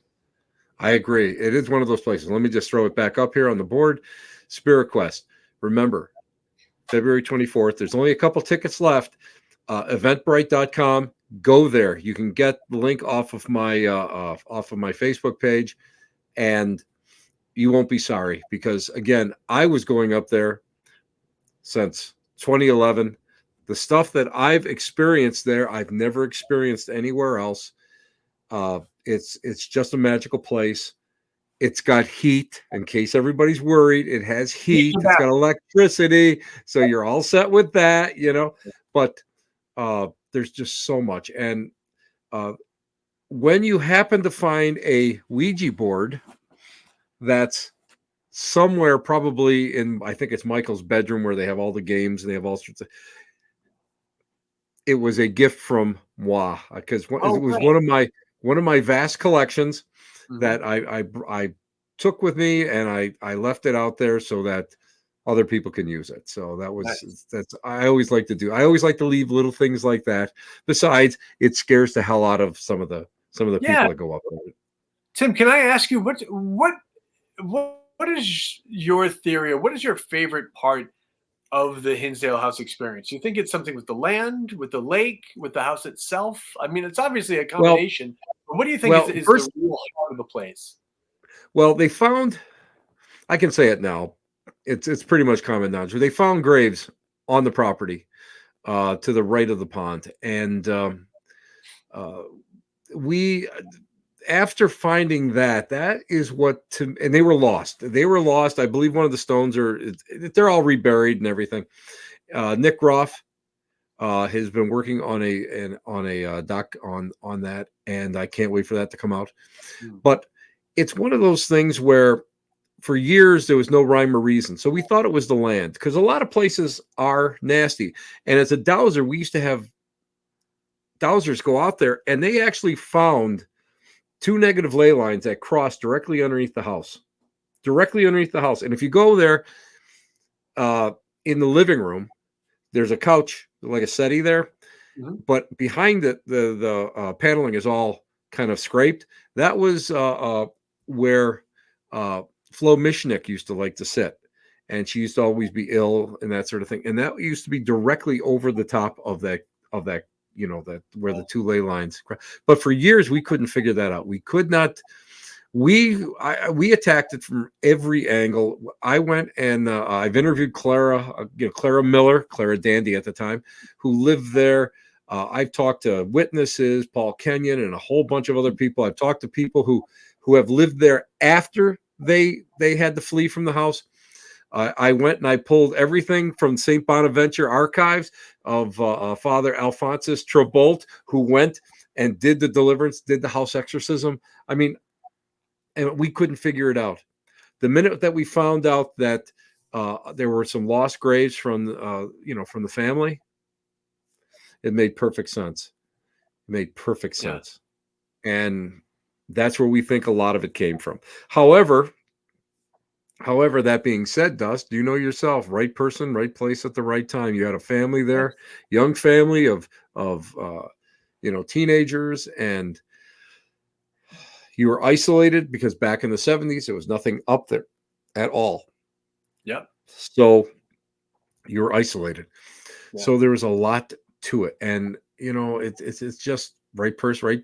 I agree. It is one of those places. Let me just throw it back up here on the board. Spirit Quest. Remember, February 24th. There's only a couple tickets left. Eventbrite.com. Go there. You can get the link off of my Facebook page, and you won't be sorry, because again, I was going up there since 2011. The stuff that I've experienced there, I've never experienced anywhere else. It's just a magical place. It's got heat, in case everybody's worried. It has heat. It's got electricity, so you're all set with that, But there's just so much. And when you happen to find a Ouija board that's somewhere, probably in, I think it's Michael's bedroom, where they have all the games and they have all sorts of. It was a gift from moi, because it was one of my vast collections that I took with me, and I left it out there so that other people can use it. So Nice. I always like to do. I always like to leave little things like that. Besides, it scares the hell out of some of the Yeah. people that go up there. Tim, can I ask you what is your theory, or what is your favorite part of the Hinsdale house experience? You think it's something with the land, with the lake, with the house itself? I mean, it's obviously a Well, combination. But what do you think well, is the first, real heart of the place? they found. I can say it now. It's pretty much common knowledge. They found graves on the property to the right of the pond, and uh, we after finding that is what to and they were lost. I believe one of the stones they're all reburied and everything. Nick Roth has been working on a doc on that, and I can't wait for that to come out. Hmm. But it's one of those things where for years there was no rhyme or reason, so we thought it was the land, because a lot of places are nasty. And as a dowser, we used to have dowsers go out there, and they actually found two negative ley lines that cross directly underneath the house. Directly underneath the house. And if you go there uh, in the living room, there's a couch, like a settee there, Mhm. but behind it, the paneling is all kind of scraped. That was where Flo Mishnik used to like to sit. And she used to always be ill and that sort of thing. And that used to be directly over the top of that, that where the two ley lines. But for years we couldn't figure that out. We could not. We attacked it from every angle. I went and I've interviewed Clara Miller, Clara Dandy at the time, who lived there. I've talked to witnesses, Paul Kenyon, and a whole bunch of other people. I've talked to people who have lived there after they had to flee from the house. I went and I pulled everything from St. Bonaventure archives of Father Alphonsus Trabolt, who went and did the deliverance, did the house exorcism. I mean, and we couldn't figure it out. The minute that we found out that there were some lost graves from from the family, it made perfect sense. It made perfect Yeah. sense, and that's where we think a lot of it came from. However, that being said, Dust, you know yourself, right person, right place at the right time. You had a family there, young family of teenagers, and you were isolated because back in the 70s there was nothing up there at all. Yep. So you were isolated. Yeah. So there was a lot to it, and it's just right person, right,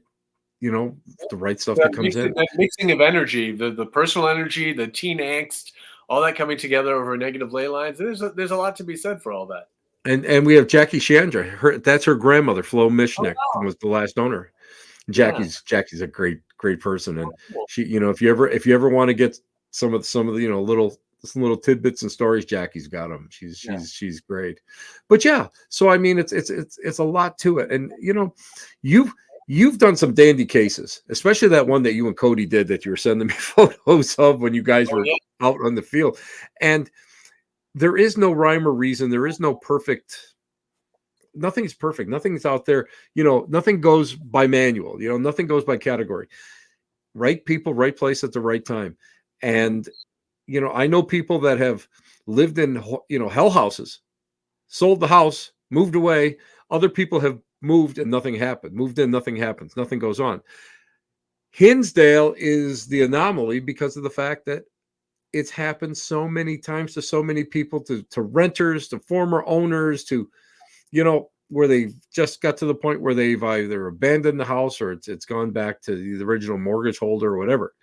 the right stuff that comes in. That mixing of energy, the personal energy, the teen angst, all that coming together over negative ley lines. There's a lot to be said for all that. And we have Jackie Chandra. That's her grandmother, Flo Oh, Mishnik, was the last owner. yeah. Jackie's a great person, and Cool. she, if you ever want to get some of the some little tidbits and stories, Jackie's got them. Yeah. She's great. But yeah, so I mean, it's a lot to it, and you've done some dandy cases, especially that one that you and Cody did that you were sending me photos of when you guys Oh, were yeah. out on the field, and there is no rhyme or reason. There is no perfect. Nothing's perfect. Nothing's out there. Nothing goes by manual. Nothing goes by category. Right people, right place at the right time. And I know people that have lived in hell houses, sold the house, moved away. Other people have moved and nothing happened. Moved in, nothing happens. Nothing goes on. Hinsdale is the anomaly because of the fact that it's happened so many times to so many people, to renters, to former owners, to where they've just got to the point where they've either abandoned the house or it's gone back to the original mortgage holder or whatever.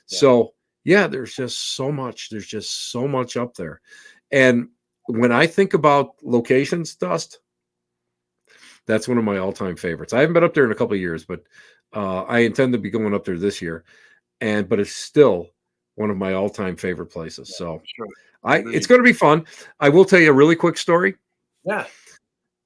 Yeah. So yeah, there's just so much up there. And when I think about locations, Dust, that's one of my all-time favorites. I haven't been up there in a couple of years, but I intend to be going up there this year. But it's still one of my all-time favorite places. So Sure. it's going to be fun. I will tell you a really quick story. Yeah.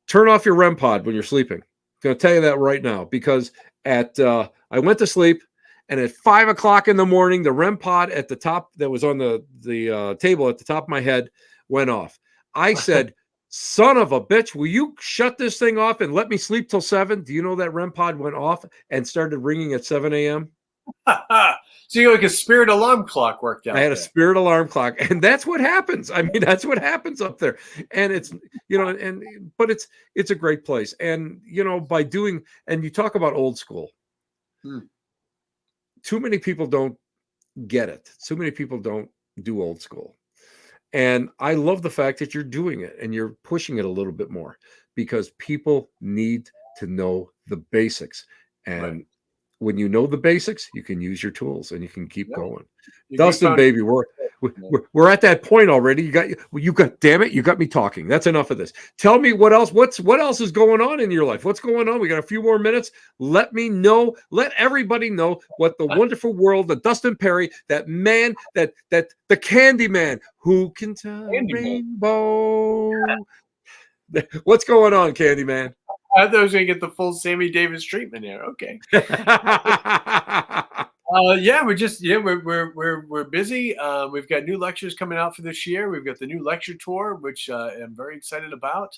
Turn off your REM pod when you're sleeping. I'm going to tell you that right now, because I went to sleep, and at 5 o'clock in the morning, the REM pod at the top that was on the table at the top of my head went off. I said, "Son of a bitch, will you shut this thing off and let me sleep till 7?" Do you know that REM pod went off and started ringing at 7 a.m.? So you're like a spirit alarm clock worked I out had a there. spirit alarm clock, and that's what happens. I mean, that's what happens up there. And it's, but it's a great place. And by doing, and you talk about old school, Hmm. too many people don't get it. Too many people don't do old school. And I love the fact that you're doing it and you're pushing it a little bit more, because people need to know the basics. Right. And when you know the basics, you can use your tools and you can keep Yeah. going. Your good Dustin, foundation. baby, we're at that point already. You got damn it, you got me talking. That's enough of this. Tell me what else. What else is going on in your life? What's going on? We got a few more minutes. Let me know. Let everybody know what the wonderful world, the Dustin Pari, that man, that the Candy Man who can tell a Candyman. rainbow. What's going on, Candy Man? I thought I was gonna get the full Sammy Davis treatment here. Okay. Yeah, we're busy. We've got new lectures coming out for this year. We've got the new lecture tour, which I'm very excited about.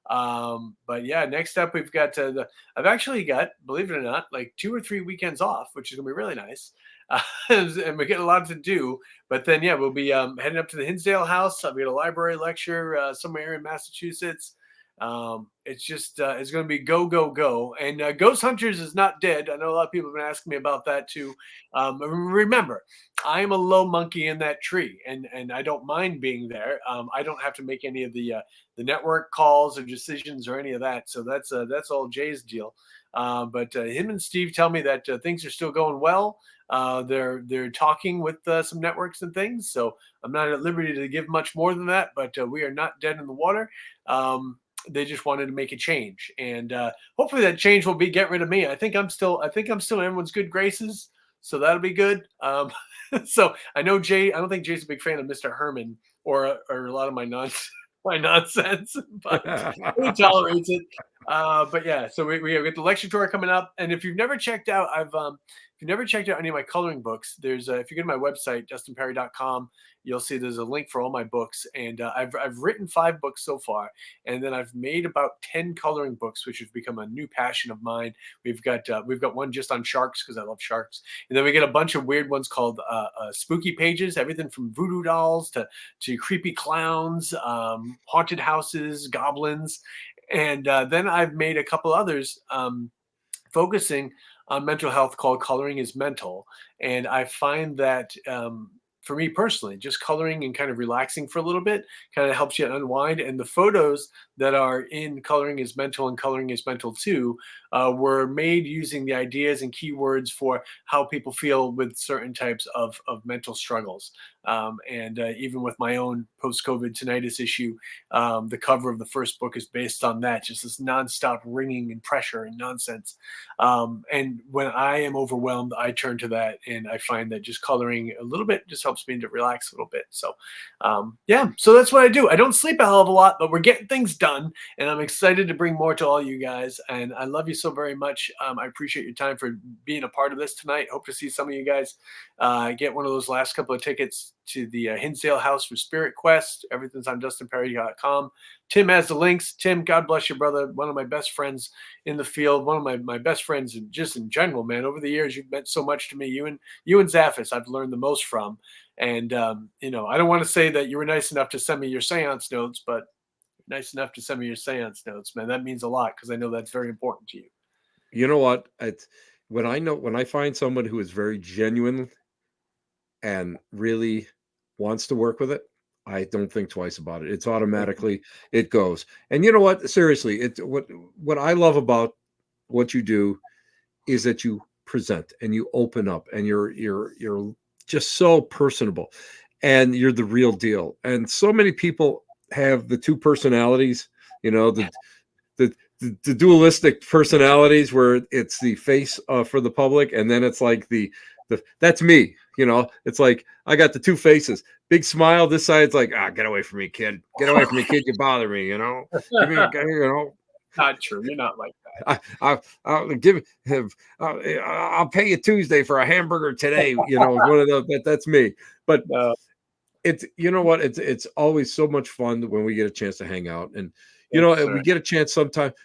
But yeah, next up we've got I've actually got, believe it or not, like 2 or 3 weekends off, which is gonna be really nice. And we're getting a lot to do. But then yeah, we'll be heading up to the Hinsdale House. We got a library lecture somewhere in Massachusetts. It's just it's going to be go go go, and Ghost Hunters is not dead. I know a lot of people have been asking me about that too. Remember, I am a low monkey in that tree, and I don't mind being there. I don't have to make any of the network calls or decisions or any of that, so that's all Jay's deal. But him and Steve tell me that things are still going well. They're talking with some networks and things, so I'm not at liberty to give much more than that. But we are not dead in the water. They just wanted to make a change, and hopefully that change will be get rid of me. I think I'm still in everyone's good graces, so that'll be good. So I know Jay. I don't think Jay's a big fan of Mr. Herman or a lot of my my nonsense, but he tolerates it. But yeah, so we have the lecture tour coming up, and if you've never checked out, if you've never checked out any of my coloring books, there's if you go to my website dustinperry.com, you'll see there's a link for all my books, and I've written 5 books so far, and then I've made about 10 coloring books, which has become a new passion of mine. We've got one just on sharks because I love sharks, and then we get a bunch of weird ones called spooky pages, everything from voodoo dolls to creepy clowns, haunted houses, goblins, and then I've made a couple others. Focusing on mental health called Coloring is Mental. And I find that for me personally, just coloring and kind of relaxing for a little bit kind of helps you unwind. And the photos that are in Coloring is Mental and Coloring is Mental 2 were made using the ideas and keywords for how people feel with certain types of mental struggles. And even with my own post-COVID tinnitus issue, the cover of the first book is based on that, just this nonstop ringing and pressure and nonsense. And when I am overwhelmed, I turn to that, and I find that just coloring a little bit just helps me to relax a little bit. So, yeah, so that's what I do. I don't sleep a hell of a lot, but we're getting things done, and I'm excited to bring more to all you guys. And I love you so very much. I appreciate your time for being a part of this tonight. Hope to see some of you guys get one of those last couple of tickets to the Hinsdale House for Spirit Quest. Everything's on DustinPerry.com. Tim has the links. Tim, God bless you, brother. One of my best friends in the field. One of my best friends just in general, man. Over the years, you've meant so much to me. You and Zaphis, I've learned the most from. And I don't want to say that you were nice enough to send me your seance notes, but nice enough to send me your seance notes, man. That means a lot because I know that's very important to you. You know what? When I find someone who is very genuine and really wants to work with it, I don't think twice about it. It's automatically it goes. And you know what? Seriously, what I love about what you do is that you present and you open up and you're just so personable and you're the real deal. And so many people have the two personalities, the the dualistic personalities where it's the face for the public, and then it's like the that's me. It's like I got the two faces. Big smile. This side's like, get away from me, kid. Get away from me, kid. You bother me. Give me, Not true. You're not like that. I'll pay you Tuesday for a hamburger today. One of those. That's me. But No. it's it's always so much fun when we get a chance to hang out, and Yes, we sir. get a chance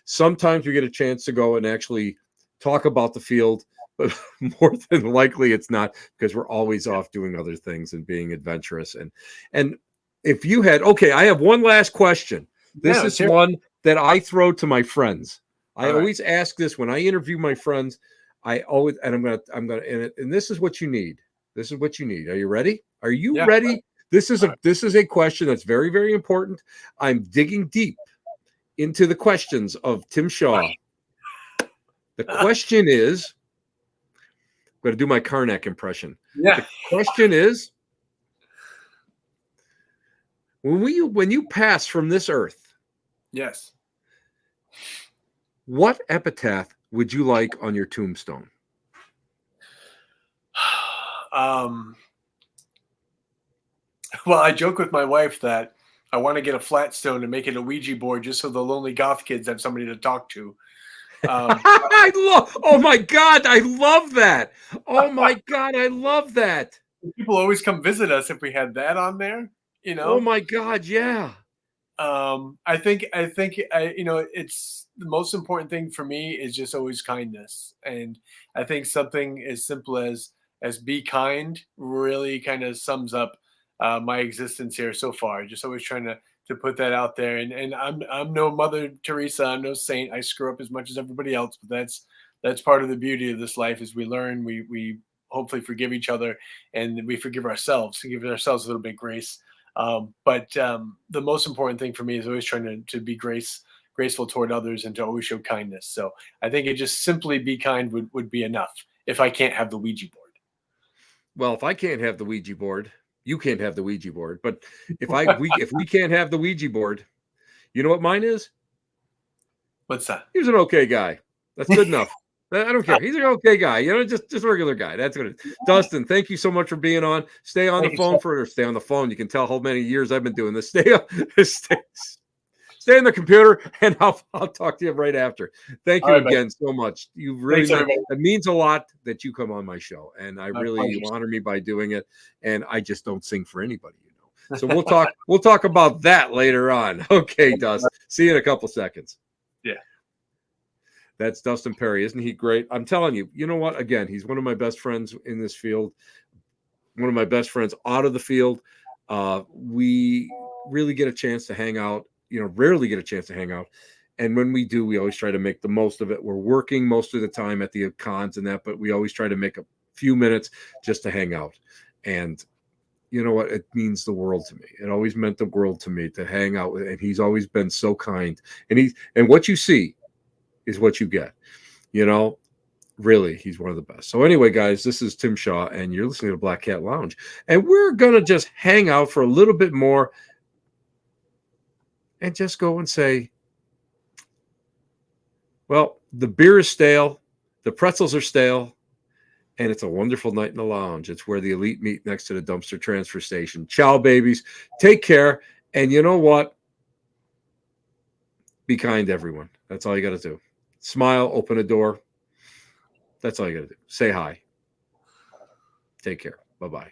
sometimes we get a chance to go and actually talk about the field but more than likely it's not, because we're always off doing other things and being adventurous. And if you had, okay, I have one last question. This Yeah, is one that I throw to my friends. I All right. always ask this when I interview my friends. I always, and I'm gonna, and this is what you need. This is what you need. Are you ready? Are you Yeah. ready? This is a question that's very, very important. I'm digging deep into the questions of Tim Shaw. The question is, I'm going to do my Karnak impression. Yeah. The question is, when you pass from this earth, Yes. what epitaph would you like on your tombstone? Well, I joke with my wife that I want to get a flat stone and make it a Ouija board just so the lonely goth kids have somebody to talk to. I love, oh my God, I love that. Oh my God, I love that. People always come visit us if we had that on there, you Oh know. my God, yeah. It's the most important thing for me is just always kindness. And I think something as simple as be kind really kind of sums up my existence here so far. Just always trying to put that out there. And I'm no Mother Teresa, I'm no saint. I screw up as much as everybody else, but that's part of the beauty of this life is we learn, we hopefully forgive each other, and we forgive ourselves, to give ourselves a little bit grace. But the most important thing for me is always trying to be graceful toward others and to always show kindness. So I think it just simply be kind would be enough if I can't have the Ouija board. Well, if I can't have the Ouija board, you can't have the Ouija board. But if we can't have the Ouija board, you know what mine is? What's that? He was an okay guy. That's good enough. I don't care. He's an okay guy. You know, just a regular guy. That's what it is. Dustin, thank you so much for being on. Stay on the phone stay on the phone. You can tell how many years I've been doing this. Stay on the computer, and I'll talk to you right after. Thank you again so much. You really it means a lot that you come on my show, and you honor me by doing it. And I just don't sing for anybody, you know. So we'll talk about that later on. Okay, Dust. See you in a couple seconds. Yeah. That's Dustin Pari. Isn't he great? I'm telling you, you know what? Again, he's one of my best friends in this field, one of my best friends out of the field. We really get a chance to hang out, rarely get a chance to hang out. And when we do, we always try to make the most of it. We're working most of the time at the cons and that, but we always try to make a few minutes just to hang out. And you know what? It means the world to me. It always meant the world to me to hang out with, and he's always been so kind. And what you see is what you get, really, he's one of the best. So anyway, guys, this is Tim Shaw, and you're listening to Black Cat Lounge, and we're going to just hang out for a little bit more and just go and say, well, the beer is stale, the pretzels are stale, and it's a wonderful night in the lounge. It's where the elite meet next to the dumpster transfer station. Ciao, babies. Take care. And you know what? Be kind to everyone. That's all you got to do. Smile, open a door. That's all you got to do. Say hi. Take care. Bye-bye.